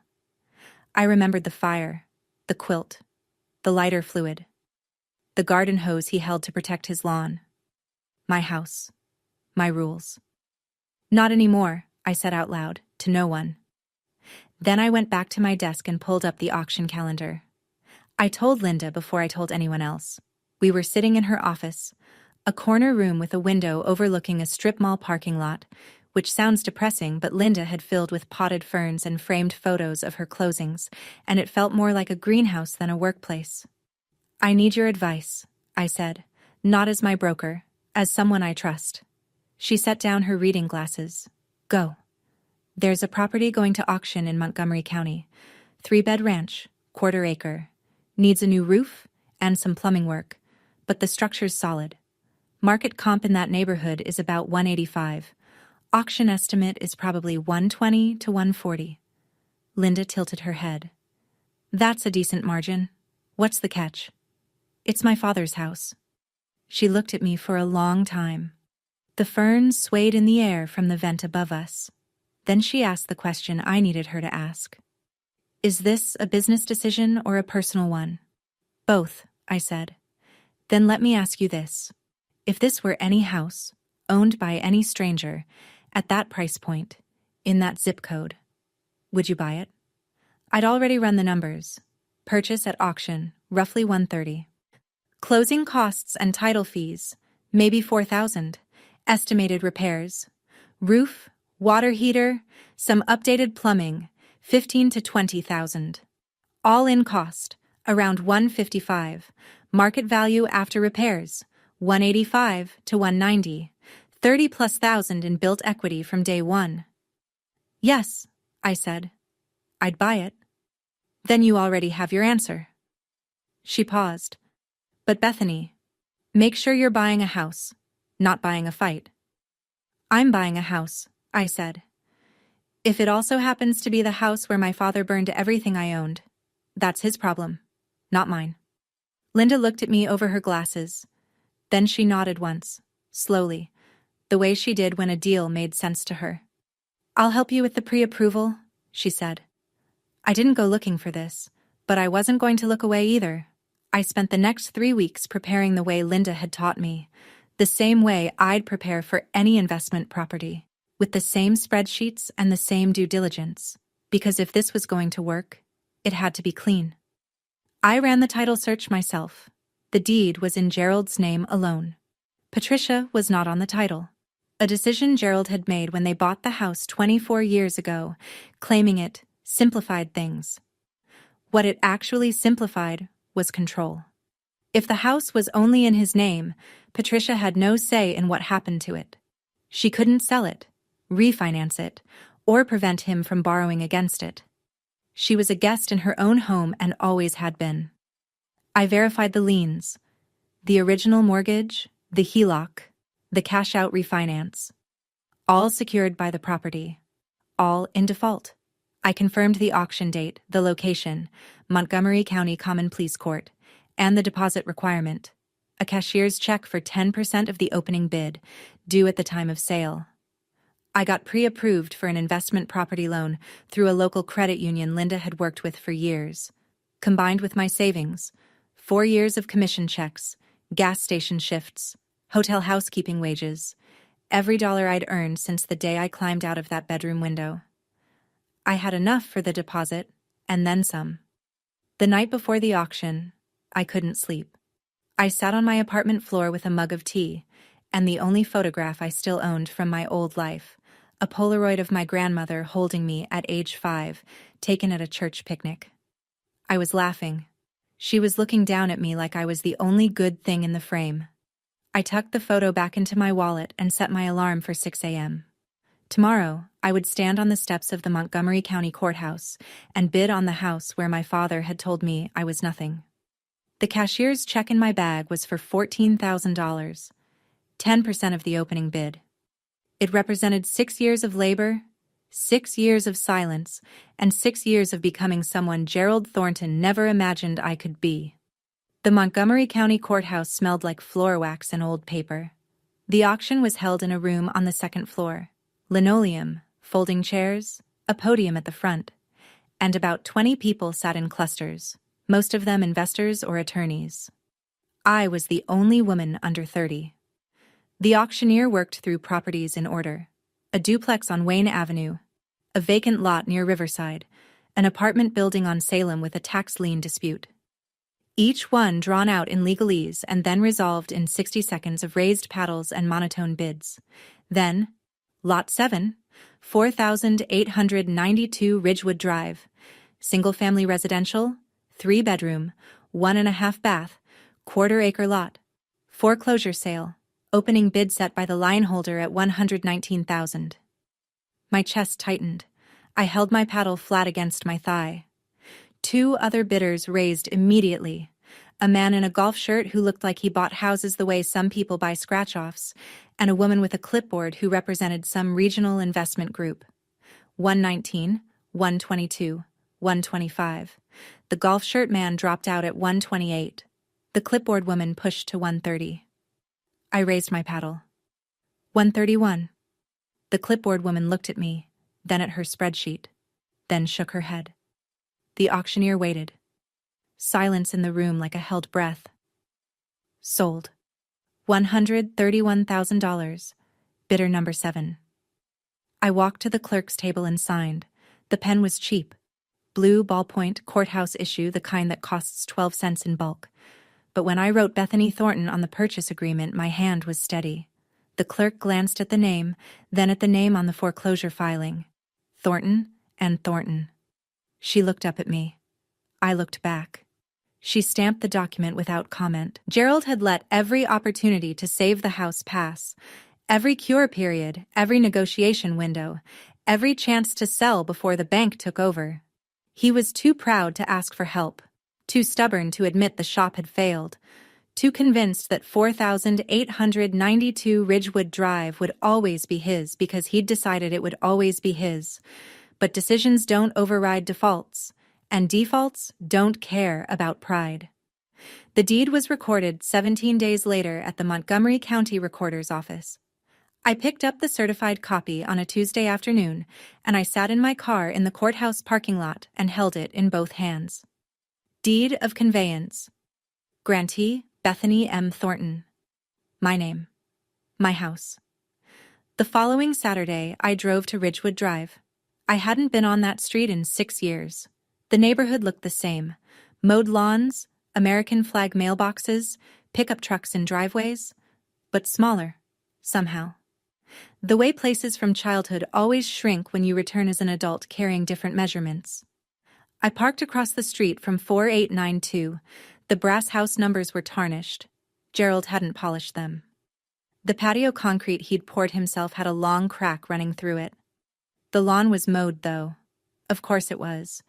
[SPEAKER 1] I remembered the fire, the quilt, the lighter fluid, the garden hose he held to protect his lawn. My house. My rules. Not anymore, I said out loud, to no one. Then I went back to my desk and pulled up the auction calendar. I told Linda before I told anyone else. We were sitting in her office, a corner room with a window overlooking a strip mall parking lot, which sounds depressing, but Linda had filled with potted ferns and framed photos of her closings, and it felt more like a greenhouse than a workplace. I need your advice, I said, not as my broker, as someone I trust. She set down her reading glasses. Go. There's a property going to auction in Montgomery County. 3-bed ranch, 1/4 acre. Needs a new roof and some plumbing work, but the structure's solid. Market comp in that neighborhood is about $185. Auction estimate is probably $120 to $140. Linda tilted her head. That's a decent margin. What's the catch? It's my father's house. She looked at me for a long time. The ferns swayed in the air from the vent above us. Then she asked the question I needed her to ask. Is this a business decision or a personal one? Both, I said. Then let me ask you this. If this were any house, owned by any stranger, at that price point, in that zip code, would you buy it? I'd already run the numbers. Purchase at auction, roughly $130. Closing costs and title fees, maybe $4,000. Estimated repairs. Roof, water heater, some updated plumbing, $15,000 to $20,000. All-in cost, around $155. Market value after repairs, $185 to $190. 30+ thousand in built equity from day one. Yes, I said. I'd buy it. Then you already have your answer. She paused. But Bethany, make sure you're buying a house, not buying a fight. I'm buying a house, I said. If it also happens to be the house where my father burned everything I owned, that's his problem, not mine. Linda looked at me over her glasses. Then she nodded once, slowly, the way she did when a deal made sense to her. I'll help you with the pre-approval, she said. I didn't go looking for this, but I wasn't going to look away either. I spent the next 3 weeks preparing the way Linda had taught me, the same way I'd prepare for any investment property, with the same spreadsheets and the same due diligence, because if this was going to work, it had to be clean. I ran the title search myself. The deed was in Gerald's name alone. Patricia was not on the title. A decision Gerald had made when they bought the house 24 years ago, claiming it simplified things. What it actually simplified was control. If the house was only in his name, Patricia had no say in what happened to it. She couldn't sell it, refinance it, or prevent him from borrowing against it. She was a guest in her own home and always had been. I verified the liens, the original mortgage, the HELOC, the cash-out refinance, all secured by the property, all in default. I confirmed the auction date, the location, Montgomery County Common Pleas Court, and the deposit requirement, a cashier's check for 10% of the opening bid, due at the time of sale. I got pre-approved for an investment property loan through a local credit union Linda had worked with for years. Combined with my savings, 4 years of commission checks, gas station shifts, hotel housekeeping wages, every dollar I'd earned since the day I climbed out of that bedroom window. I had enough for the deposit, and then some. The night before the auction, I couldn't sleep. I sat on my apartment floor with a mug of tea, and the only photograph I still owned from my old life, a Polaroid of my grandmother holding me at age 5, taken at a church picnic. I was laughing. She was looking down at me like I was the only good thing in the frame. I tucked the photo back into my wallet and set my alarm for 6 a.m. Tomorrow, I would stand on the steps of the Montgomery County Courthouse and bid on the house where my father had told me I was nothing. The cashier's check in my bag was for $14,000, 10% of the opening bid. It represented 6 years of labor, 6 years of silence, and 6 years of becoming someone Gerald Thornton never imagined I could be. The Montgomery County Courthouse smelled like floor wax and old paper. The auction was held in a room on the second floor. Linoleum, folding chairs, a podium at the front, and about 20 people sat in clusters, most of them investors or attorneys. I was the only woman under 30. The auctioneer worked through properties in order: a duplex on Wayne Avenue, a vacant lot near Riverside, an apartment building on Salem with a tax lien dispute. Each one drawn out in legalese and then resolved in 60 seconds of raised paddles and monotone bids. Then, Lot 7, 4,892 Ridgewood Drive, single-family residential, 3-bedroom, 1.5 bath, quarter-acre lot, foreclosure sale, opening bid set by the line holder at $119,000. My chest tightened. I held my paddle flat against my thigh. 2 other bidders raised immediately: a man in a golf shirt who looked like he bought houses the way some people buy scratch-offs, and a woman with a clipboard who represented some regional investment group. 119, 122, 125. The golf shirt man dropped out at 128. The clipboard woman pushed to 130. I raised my paddle. 131. The clipboard woman looked at me, then at her spreadsheet, then shook her head. The auctioneer waited. Silence in the room like a held breath. Sold. $131,000. Bidder number 7. I walked to the clerk's table and signed. The pen was cheap. Blue ballpoint courthouse issue, the kind that costs 12 cents in bulk. But when I wrote Bethany Thornton on the purchase agreement, my hand was steady. The clerk glanced at the name, then at the name on the foreclosure filing. Thornton and Thornton. She looked up at me. I looked back. She stamped the document without comment. Gerald had let every opportunity to save the house pass. Every cure period, every negotiation window, every chance to sell before the bank took over. He was too proud to ask for help, too stubborn to admit the shop had failed, too convinced that 4,892 Ridgewood Drive would always be his because he'd decided it would always be his. But decisions don't override defaults, and defaults don't care about pride. The deed was recorded 17 days later at the Montgomery County Recorder's Office. I picked up the certified copy on a Tuesday afternoon, and I sat in my car in the courthouse parking lot and held it in both hands. Deed of conveyance. Grantee Bethany M. Thornton. My name. My house. The following Saturday, I drove to Ridgewood Drive. I hadn't been on that street in 6 years. The neighborhood looked the same: mowed lawns, American flag mailboxes, pickup trucks in driveways, but smaller, somehow. The way places from childhood always shrink when you return as an adult carrying different measurements. I parked across the street from 4892. The brass house numbers were tarnished. Gerald hadn't polished them. The patio concrete he'd poured himself had a long crack running through it. The lawn was mowed, though. Of course it was.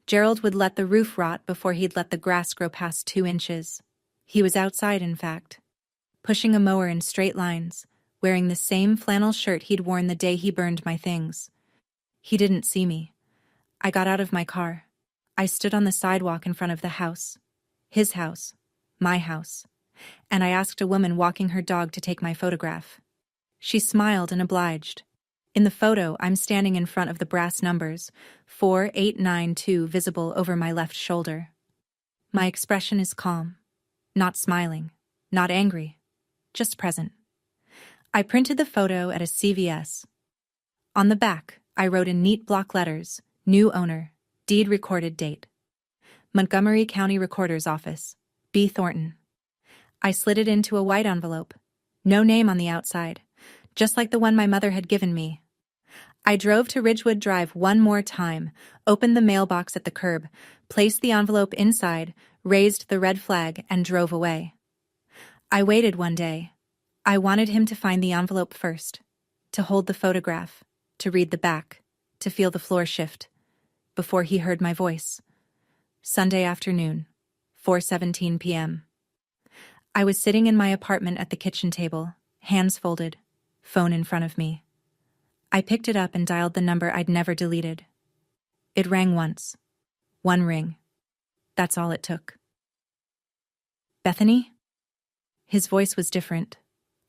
[SPEAKER 1] Gerald would let the roof rot before he'd let the grass grow past 2 inches. He was outside, in fact, pushing a mower in straight lines, wearing the same flannel shirt he'd worn the day he burned my things. He didn't see me. I got out of my car. I stood on the sidewalk in front of the house. His house. My house. And I asked a woman walking her dog to take my photograph. She smiled and obliged. In the photo, I'm standing in front of the brass numbers, 4892 visible over my left shoulder. My expression is calm. Not smiling. Not angry. Just present. I printed the photo at a CVS. On the back, I wrote in neat block letters, "New owner, deed recorded date. Montgomery County Recorder's Office, B. Thornton." I slid it into a white envelope. No name on the outside, just like the one my mother had given me. I drove to Ridgewood Drive one more time, opened the mailbox at the curb, placed the envelope inside, raised the red flag, and drove away. I waited one day. I wanted him to find the envelope first, to hold the photograph, to read the back, to feel the floor shift, before he heard my voice. Sunday afternoon, 4:17 p.m. I was sitting in my apartment at the kitchen table, hands folded, phone in front of me. I picked it up and dialed the number I'd never deleted. It rang once. One ring. That's all it took. "Bethany?" His voice was different,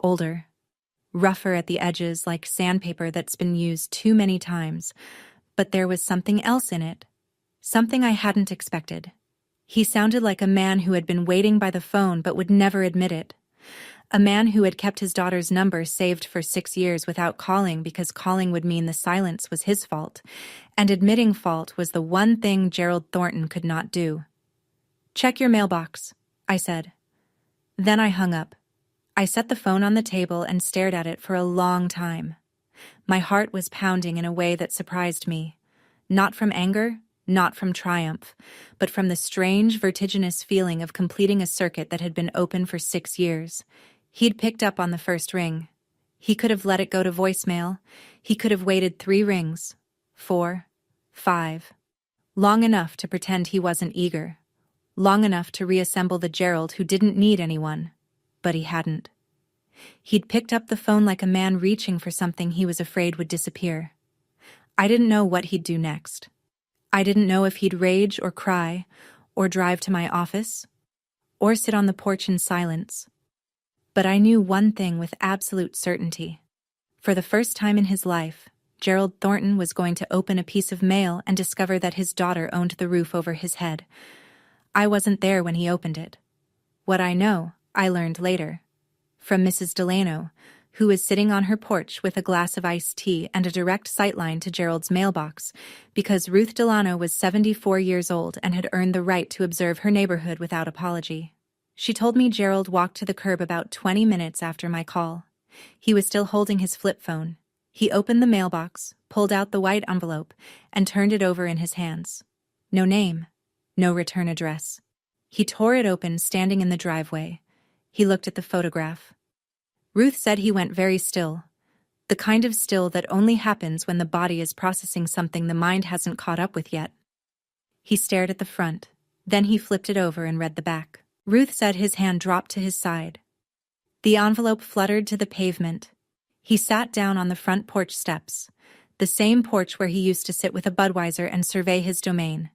[SPEAKER 1] older, rougher at the edges like sandpaper that's been used too many times. But there was something else in it. Something I hadn't expected. He sounded like a man who had been waiting by the phone but would never admit it. A man who had kept his daughter's number saved for 6 years without calling because calling would mean the silence was his fault, and admitting fault was the one thing Gerald Thornton could not do. "Check your mailbox," I said. Then I hung up. I set the phone on the table and stared at it for a long time. My heart was pounding in a way that surprised me. Not from anger, not from triumph, but from the strange, vertiginous feeling of completing a circuit that had been open for 6 years. He'd picked up on the first ring. He could have let it go to voicemail. He could have waited 3 rings, 4, 5. Long enough to pretend he wasn't eager. Long enough to reassemble the Gerald who didn't need anyone. But he hadn't. He'd picked up the phone like a man reaching for something he was afraid would disappear. I didn't know what he'd do next. I didn't know if he'd rage or cry, or drive to my office, or sit on the porch in silence. But I knew one thing with absolute certainty. For the first time in his life, Gerald Thornton was going to open a piece of mail and discover that his daughter owned the roof over his head. I wasn't there when he opened it. What I know, I learned later. From Mrs. Delano, who was sitting on her porch with a glass of iced tea and a direct sightline to Gerald's mailbox, because Ruth Delano was 74 years old and had earned the right to observe her neighborhood without apology. She told me Gerald walked to the curb about 20 minutes after my call. He was still holding his flip phone. He opened the mailbox, pulled out the white envelope, and turned it over in his hands. No name, no return address. He tore it open standing in the driveway. He looked at the photograph. Ruth said he went very still. The kind of still that only happens when the body is processing something the mind hasn't caught up with yet. He stared at the front. Then he flipped it over and read the back. Ruth said his hand dropped to his side. The envelope fluttered to the pavement. He sat down on the front porch steps, the same porch where he used to sit with a Budweiser and survey his domain.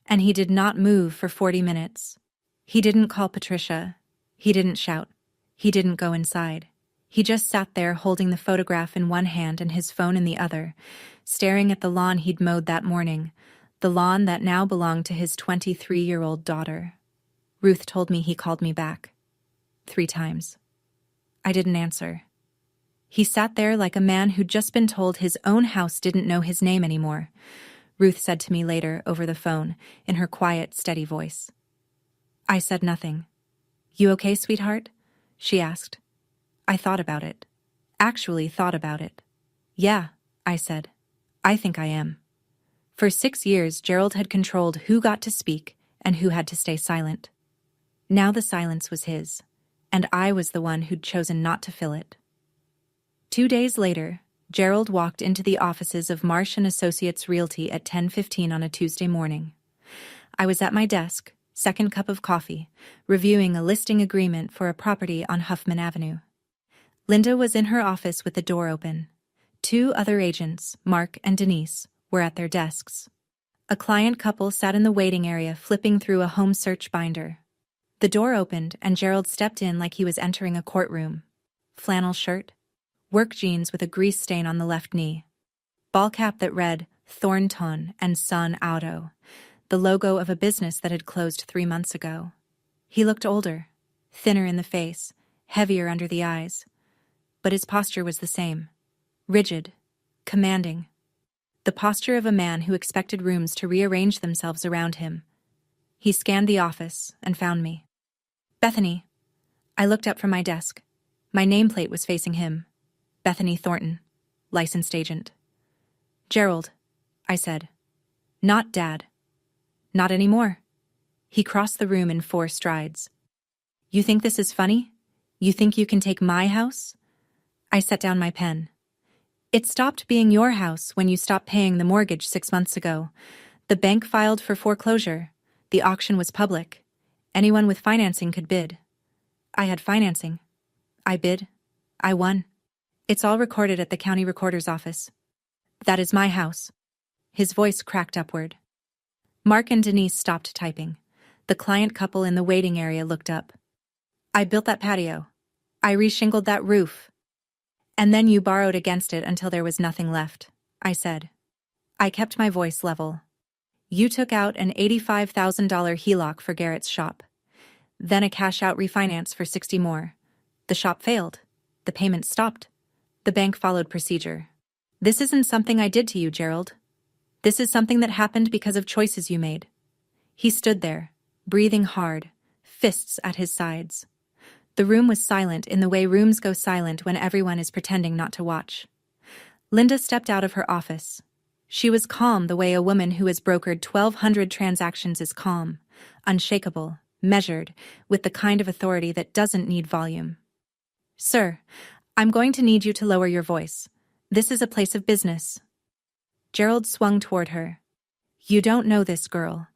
[SPEAKER 1] And he did not move for 40 minutes. He didn't call Patricia. He didn't shout. He didn't go inside. He just sat there holding the photograph in one hand and his phone in the other, staring at the lawn he'd mowed that morning, the lawn that now belonged to his 23-year-old daughter. Ruth told me he called me back. 3 times. I didn't answer. He sat there like a man who'd just been told his own house didn't know his name anymore. Ruth said to me later over the phone, in her quiet, steady voice. I said nothing. "You okay, sweetheart?" she asked. I thought about it. Actually thought about it. "Yeah," I said. "I think I am." For 6 years, Gerald had controlled who got to speak and who had to stay silent. Now the silence was his, and I was the one who'd chosen not to fill it. 2 days later, Gerald walked into the offices of Marsh & Associates Realty at 10:15 on a Tuesday morning. I was at my desk, second cup of coffee, reviewing a listing agreement for a property on Huffman Avenue. Linda was in her office with the door open. 2 other agents, Mark and Denise, were at their desks. A client couple sat in the waiting area flipping through a home search binder. The door opened and Gerald stepped in like he was entering a courtroom. Flannel shirt, work jeans with a grease stain on the left knee, ball cap that read Thornton and Son Auto, the logo of a business that had closed 3 months ago. He looked older, thinner in the face, heavier under the eyes. But his posture was the same. Rigid, commanding. The posture of a man who expected rooms to rearrange themselves around him. He scanned the office and found me. "Bethany." I looked up from my desk. My nameplate was facing him. Bethany Thornton, licensed agent. "Gerald," I said. "Not Dad." "Not anymore." He crossed the room in 4 strides. "You think this is funny? You think you can take my house?" I set down my pen. "It stopped being your house when you stopped paying the mortgage 6 months ago. The bank filed for foreclosure. The auction was public. Anyone with financing could bid. I had financing. I bid. I won. It's all recorded at the county recorder's office. That is my house." His voice cracked upward. Mark and Denise stopped typing. The client couple in the waiting area looked up. "I built that patio. I reshingled that roof." And then you borrowed against it until there was nothing left, I said. I kept my voice level. You took out an $85,000 HELOC for Garrett's shop. Then a cash-out refinance for 60 more. The shop failed. The payments stopped. The bank followed procedure. This isn't something I did to you, Gerald. This is something that happened because of choices you made. He stood there, breathing hard, fists at his sides. The room was silent in the way rooms go silent when everyone is pretending not to watch. Linda stepped out of her office. She was calm the way a woman who has brokered 1,200 transactions is calm, unshakable, measured, with the kind of authority that doesn't need volume. Sir, I'm going to need you to lower your voice. This is a place of business. Gerald swung toward her. You don't know this girl.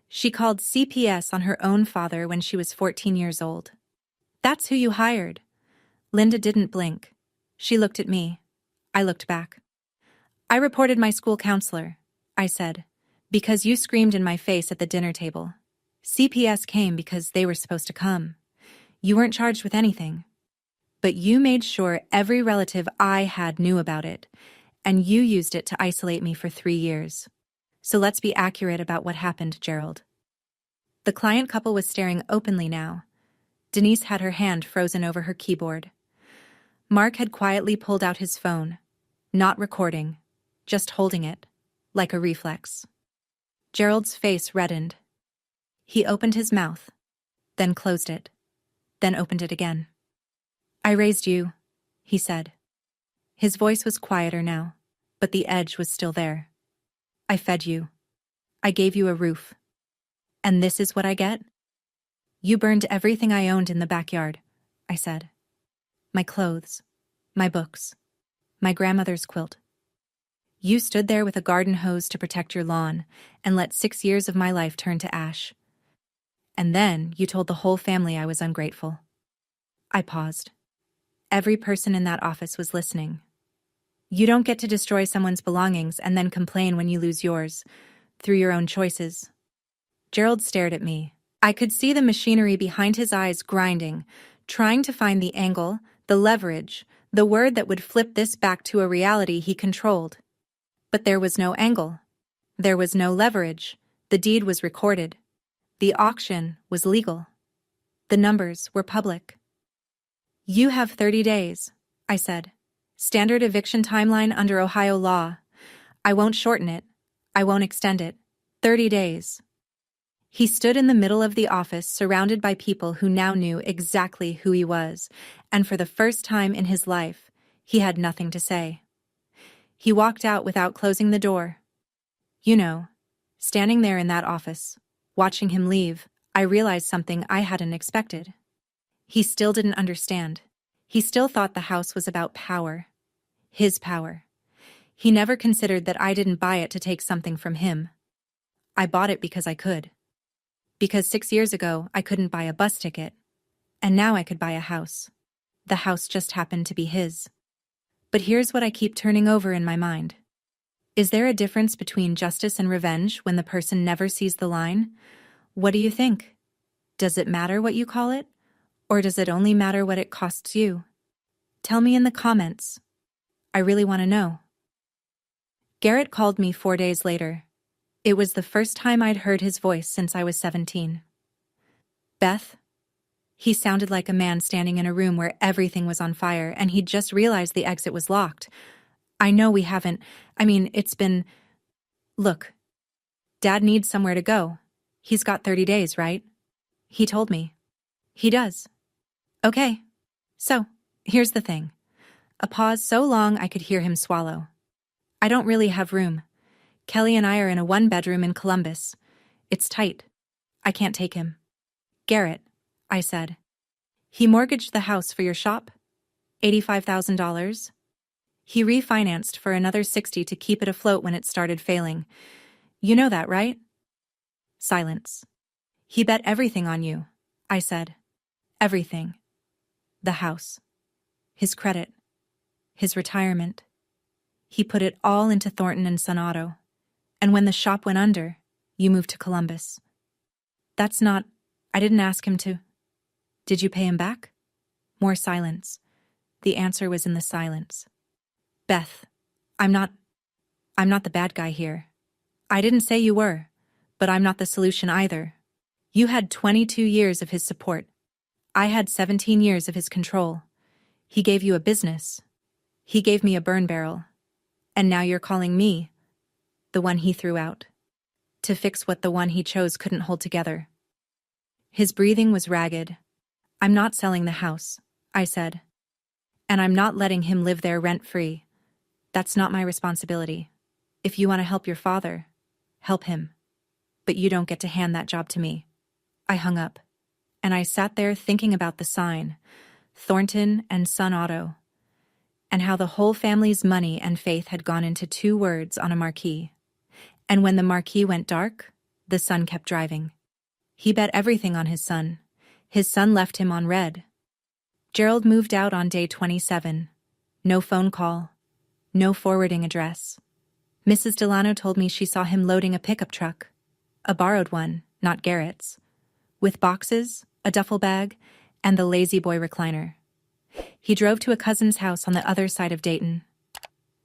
[SPEAKER 1] She called CPS on her own father when she was 14 years old. That's who you hired. Linda didn't blink. She looked at me. I looked back. I reported my school counselor, I said, because you screamed in my face at the dinner table. CPS came because they were supposed to come. You weren't charged with anything. But you made sure every relative I had knew about it, and you used it to isolate me for 3 years. So let's be accurate about what happened, Gerald. The client couple was staring openly now. Denise had her hand frozen over her keyboard. Mark had quietly pulled out his phone, not recording, just holding it, like a reflex. Gerald's face reddened. He opened his mouth, then closed it, then opened it again. I raised you, he said. His voice was quieter now, but the edge was still there. I fed you. I gave you a roof. And this is what I get? You burned everything I owned in the backyard, I said. My clothes, my books, my grandmother's quilt. You stood there with a garden hose to protect your lawn and let 6 years of my life turn to ash. And then you told the whole family I was ungrateful. I paused. Every person in that office was listening. You don't get to destroy someone's belongings and then complain when you lose yours, through your own choices. Gerald stared at me. I could see the machinery behind his eyes grinding, trying to find the angle, the leverage, the word that would flip this back to a reality he controlled. But there was no angle. There was no leverage. The deed was recorded. The auction was legal. The numbers were public. You have 30 days, I said. Standard eviction timeline under Ohio law. I won't shorten it. I won't extend it. 30 days. He stood in the middle of the office surrounded by people who now knew exactly who he was, and for the first time in his life, he had nothing to say. He walked out without closing the door. You know, standing there in that office, watching him leave, I realized something I hadn't expected. He still didn't understand. He still thought the house was about power. His power. He never considered that I didn't buy it to take something from him. I bought it because I could. Because 6 years ago, I couldn't buy a bus ticket. And now I could buy a house. The house just happened to be his. But here's what I keep turning over in my mind. Is there a difference between justice and revenge when the person never sees the line? What do you think? Does it matter what you call it? Or does it only matter what it costs you? Tell me in the comments. I really want to know. Garrett called me 4 days later. It was the first time I'd heard his voice since I was 17. Beth? He sounded like a man standing in a room where everything was on fire and he'd just realized the exit was locked. I know we haven't. It's been... Look, Dad needs somewhere to go. He's got 30 days, right? He told me. He does. Okay. So, here's the thing. A pause so long I could hear him swallow. I don't really have room. Kelly and I are in a 1-bedroom in Columbus. It's tight. I can't take him. Garrett, I said. He mortgaged the house for your shop? $85,000? He refinanced for another $60,000 to keep it afloat when it started failing. You know that, right? Silence. He bet everything on you, I said. Everything. The house. His credit. His retirement. He put it all into Thornton and Son Auto. And when the shop went under, you moved to Columbus. I didn't ask him to. Did you pay him back? More silence. The answer was in the silence. Beth, I'm not the bad guy here. I didn't say you were, but I'm not the solution either. You had 22 years of his support. I had 17 years of his control. He gave you a business. He gave me a burn barrel. And now you're calling me the one he threw out to fix what the one he chose couldn't hold together. His breathing was ragged. I'm not selling the house, I said. And I'm not letting him live there rent-free. That's not my responsibility. If you want to help your father, help him. But you don't get to hand that job to me. I hung up, and I sat there thinking about the sign, Thornton and Son Auto, and how the whole family's money and faith had gone into 2 words on a marquee. And when the marquee went dark, the son kept driving. He bet everything on his son. His son left him on red. Gerald moved out on day 27. No phone call. No forwarding address. Mrs. Delano told me she saw him loading a pickup truck. A borrowed one, not Garrett's. With boxes, a duffel bag, and the lazy boy recliner. He drove to a cousin's house on the other side of Dayton.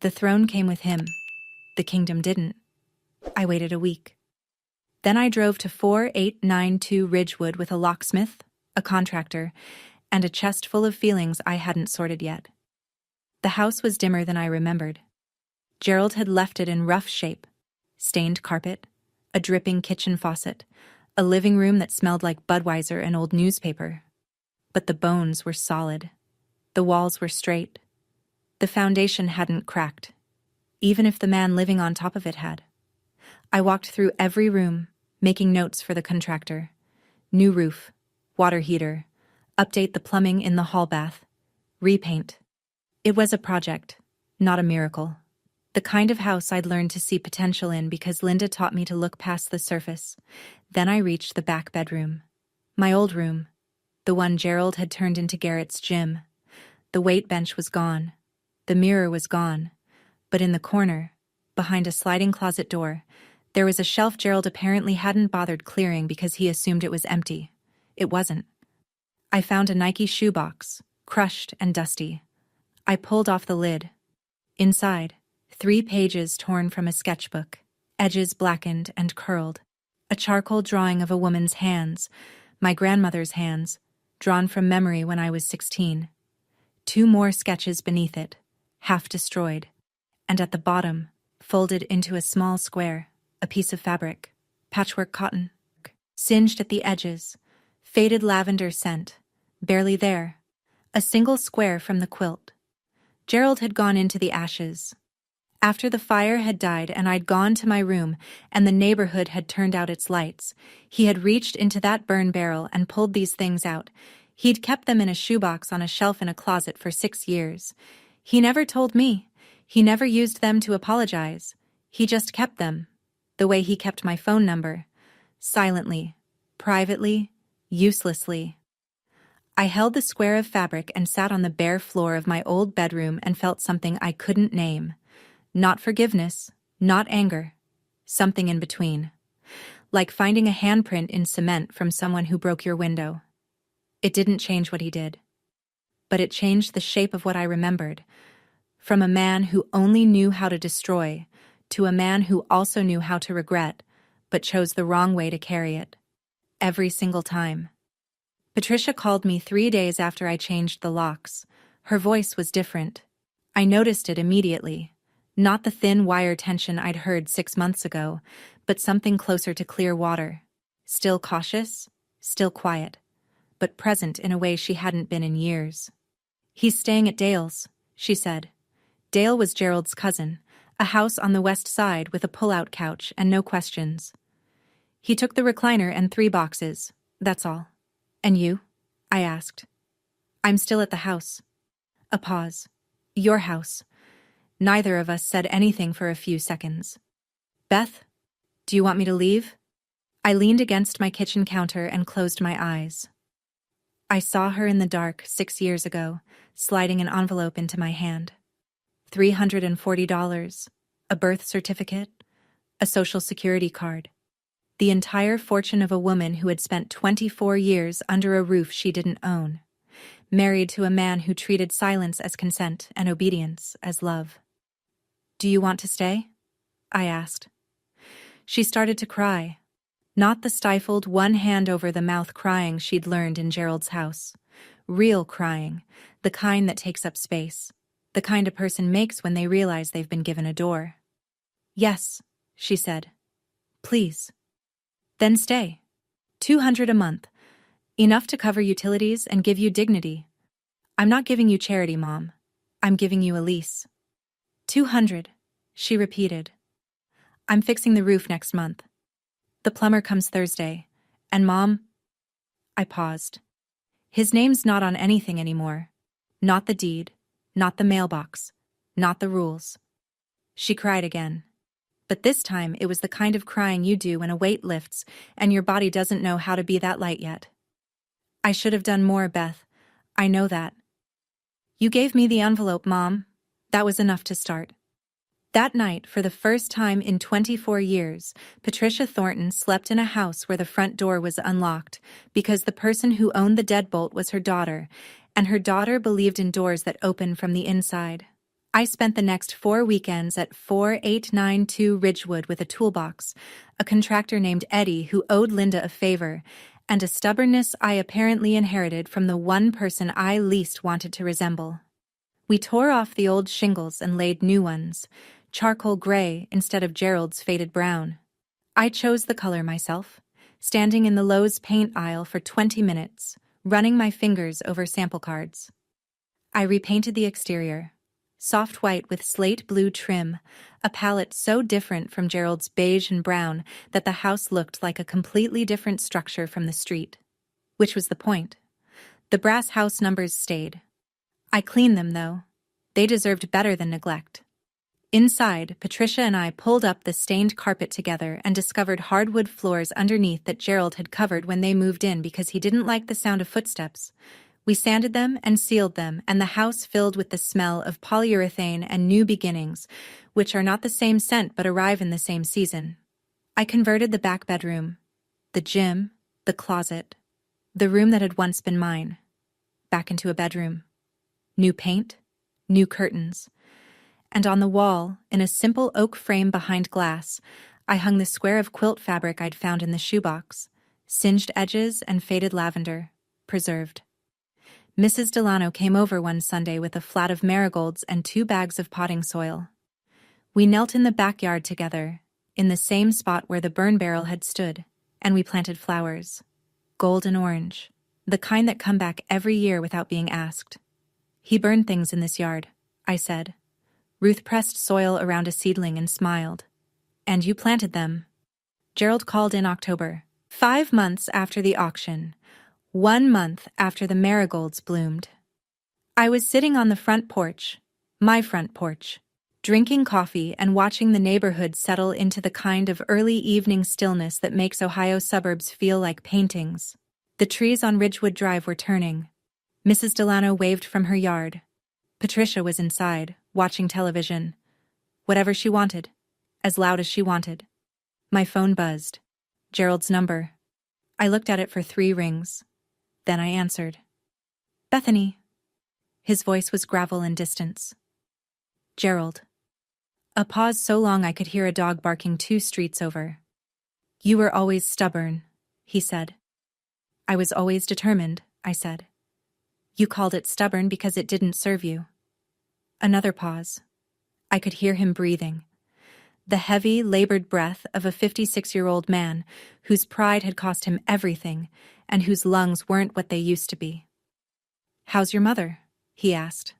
[SPEAKER 1] The throne came with him. The kingdom didn't. I waited a week. Then I drove to 4892 Ridgewood with a locksmith, a contractor, and a chest full of feelings I hadn't sorted yet. The house was dimmer than I remembered. Gerald had left it in rough shape. Stained carpet, a dripping kitchen faucet, a living room that smelled like Budweiser and old newspaper. But the bones were solid. The walls were straight. The foundation hadn't cracked, even if the man living on top of it had. I walked through every room, making notes for the contractor. New roof, water heater, update the plumbing in the hall bath, repaint. It was a project, not a miracle. The kind of house I'd learned to see potential in because Linda taught me to look past the surface. Then I reached the back bedroom. My old room, the one Gerald had turned into Garrett's gym. The weight bench was gone. The mirror was gone. But in the corner, behind a sliding closet door, there was a shelf Gerald apparently hadn't bothered clearing because he assumed it was empty. It wasn't. I found a Nike shoebox, crushed and dusty. I pulled off the lid. Inside, 3 pages torn from a sketchbook, edges blackened and curled. A charcoal drawing of a woman's hands, my grandmother's hands, drawn from memory when I was 16. 2 more sketches beneath it, half destroyed. And at the bottom, folded into a small square, a piece of fabric, patchwork cotton, singed at the edges, faded lavender scent, barely there, a single square from the quilt. Gerald had gone into the ashes. After the fire had died and I'd gone to my room and the neighborhood had turned out its lights, he had reached into that burn barrel and pulled these things out. He'd kept them in a shoebox on a shelf in a closet for 6 years. He never told me. He never used them to apologize. He just kept them, the way he kept my phone number, silently, privately, uselessly. I held the square of fabric and sat on the bare floor of my old bedroom and felt something I couldn't name. Not forgiveness, not anger, something in between. Like finding a handprint in cement from someone who broke your window. It didn't change what he did. But it changed the shape of what I remembered. From a man who only knew how to destroy, to a man who also knew how to regret, but chose the wrong way to carry it. Every single time. Patricia called me 3 days after I changed the locks. Her voice was different. I noticed it immediately. Not the thin wire tension I'd heard 6 months ago, but something closer to clear water. Still cautious, still quiet, but present in a way she hadn't been in years. "He's staying at Dale's," she said. Dale was Gerald's cousin, a house on the west side with a pull-out couch and no questions. "He took the recliner and 3 boxes, that's all." "And you?" I asked. "I'm still at the house." A pause. "Your house." Neither of us said anything for a few seconds. "Beth, do you want me to leave?" I leaned against my kitchen counter and closed my eyes. I saw her in the dark 6 years ago, sliding an envelope into my hand. $340, a birth certificate, a social security card. The entire fortune of a woman who had spent 24 years under a roof she didn't own. married to a man who treated silence as consent and obedience as love. "Do you want to stay?" I asked. She started to cry. Not the stifled, one hand over the mouth crying she'd learned in Gerald's house. Real crying, the kind that takes up space, the kind a person makes when they realize they've been given a door. "Yes," she said. "Please." "Then stay. 200 a month. Enough to cover utilities and give you dignity. I'm not giving you charity, Mom. I'm giving you a lease." 200, she repeated. "I'm fixing the roof next month. The plumber comes Thursday. And Mom..." I paused. "His name's not on anything anymore. Not the deed, not the mailbox, not the rules." She cried again. But this time it was the kind of crying you do when a weight lifts and your body doesn't know how to be that light yet. "I should have done more, Beth. I know that." "You gave me the envelope, Mom. That was enough to start." That night, for the first time in 24 years, Patricia Thornton slept in a house where the front door was unlocked because the person who owned the deadbolt was her daughter, and her daughter believed in doors that open from the inside. I spent the next 4 weekends at 4892 Ridgewood with a toolbox, a contractor named Eddie who owed Linda a favor, and a stubbornness I apparently inherited from the one person I least wanted to resemble. We tore off the old shingles and laid new ones, charcoal gray instead of Gerald's faded brown. I chose the color myself, standing in the Lowe's paint aisle for 20 minutes, running my fingers over sample cards. I repainted the exterior, soft white with slate blue trim, a palette so different from Gerald's beige and brown that the house looked like a completely different structure from the street. Which was the point. The brass house numbers stayed. I cleaned them, though. They deserved better than neglect. Inside, Patricia and I pulled up the stained carpet together and discovered hardwood floors underneath that Gerald had covered when they moved in because he didn't like the sound of footsteps. We sanded them and sealed them, and the house filled with the smell of polyurethane and new beginnings, which are not the same scent but arrive in the same season. I converted the back bedroom, the gym, the closet, the room that had once been mine, back into a bedroom. New paint, new curtains. And on the wall, in a simple oak frame behind glass, I hung the square of quilt fabric I'd found in the shoebox, singed edges and faded lavender, preserved. Mrs. Delano came over one Sunday with a flat of marigolds and 2 bags of potting soil. We knelt in the backyard together, in the same spot where the burn barrel had stood, and we planted flowers. Gold and orange, the kind that come back every year without being asked. "He burned things in this yard," I said. Ruth pressed soil around a seedling and smiled. "And you planted them." Gerald called in October, 5 months after the auction, 1 month after the marigolds bloomed. I was sitting on the front porch, my front porch, drinking coffee and watching the neighborhood settle into the kind of early evening stillness that makes Ohio suburbs feel like paintings. The trees on Ridgewood Drive were turning. Mrs. Delano waved from her yard. Patricia was inside, watching television. Whatever she wanted, as loud as she wanted. My phone buzzed. Gerald's number. I looked at it for 3 rings. Then I answered. "Bethany." His voice was gravel and distance. "Gerald." A pause so long I could hear a dog barking 2 streets over. "You were always stubborn," he said. "I was always determined," I said. "You called it stubborn because it didn't serve you." Another pause. I could hear him breathing. The heavy, labored breath of a 56-year-old man whose pride had cost him everything and whose lungs weren't what they used to be. "How's your mother?" he asked.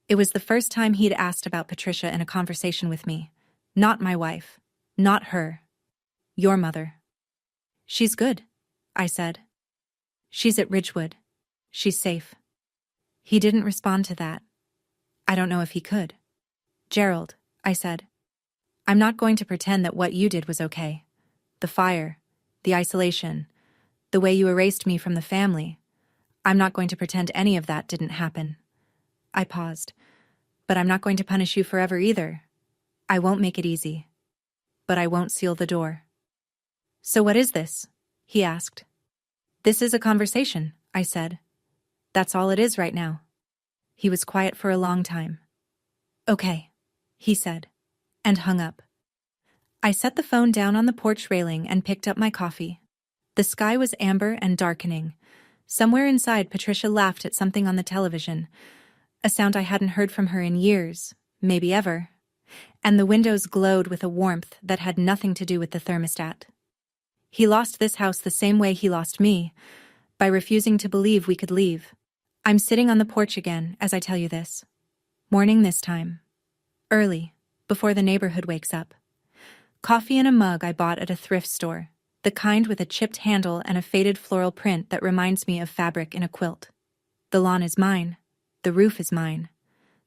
[SPEAKER 1] It was the first time he'd asked about Patricia in a conversation with me. Not my wife. Not her. "Your mother." "She's good," I said. "She's at Ridgewood. She's safe." He didn't respond to that. I don't know if he could. "Gerald," I said, "I'm not going to pretend that what you did was okay. The fire, the isolation, the way you erased me from the family. I'm not going to pretend any of that didn't happen." I paused. "But I'm not going to punish you forever either. I won't make it easy. But I won't seal the door." "So what is this?" he asked. "This is a conversation," I said. That's all it is right now. He was quiet for a long time. Okay, he said, and hung up. I set the phone down on the porch railing and picked up my coffee. The sky was amber and darkening. Somewhere inside, Patricia laughed at something on the television, a sound I hadn't heard from her in years, maybe ever. And the windows glowed with a warmth that had nothing to do with the thermostat. He lost this house the same way he lost me, by refusing to believe we could leave. I'm sitting on the porch again as I tell you this. Morning this time. Early, before the neighborhood wakes up. Coffee in a mug I bought at a thrift store, the kind with a chipped handle and a faded floral print that reminds me of fabric in a quilt. The lawn is mine. The roof is mine.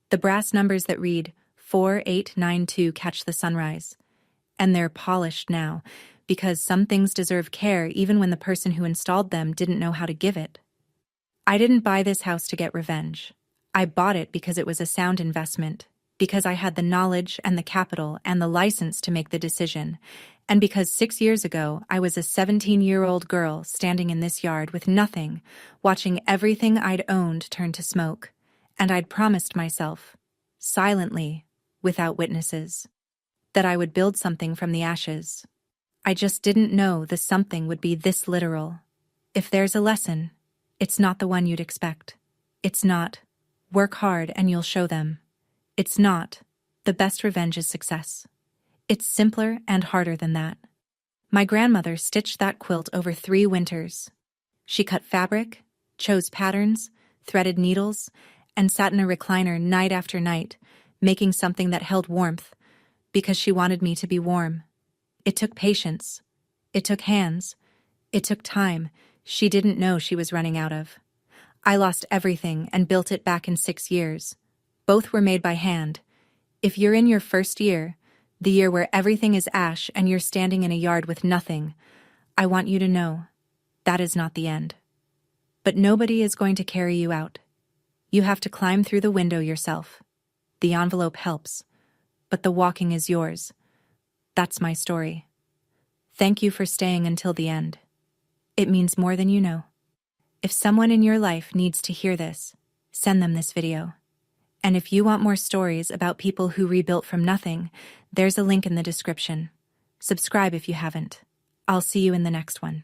[SPEAKER 1] The brass numbers that read 4892 catch the sunrise. And they're polished now, because some things deserve care even when the person who installed them didn't know how to give it. I didn't buy this house to get revenge. I bought it because it was a sound investment, because I had the knowledge and the capital and the license to make the decision, and because 6 years ago I was a 17-year-old girl standing in this yard with nothing, watching everything I'd owned turn to smoke, and I'd promised myself, silently, without witnesses, that I would build something from the ashes. I just didn't know the something would be this literal. If there's a lesson, it's not the one you'd expect. It's not, work hard and you'll show them. It's not, the best revenge is success. It's simpler and harder than that. My grandmother stitched that quilt over 3 winters. She cut fabric, chose patterns, threaded needles, and sat in a recliner night after night, making something that held warmth, because she wanted me to be warm. It took patience. It took hands. It took time she didn't know she was running out of. I lost everything and built it back in 6 years. Both were made by hand. If you're in your first year, the year where everything is ash and you're standing in a yard with nothing, I want you to know that is not the end. But nobody is going to carry you out. You have to climb through the window yourself. The envelope helps, but the walking is yours. That's my story. Thank you for staying until the end. It means more than you know. If someone in your life needs to hear this, send them this video. And if you want more stories about people who rebuilt from nothing, there's a link in the description. Subscribe if you haven't. I'll see you in the next one.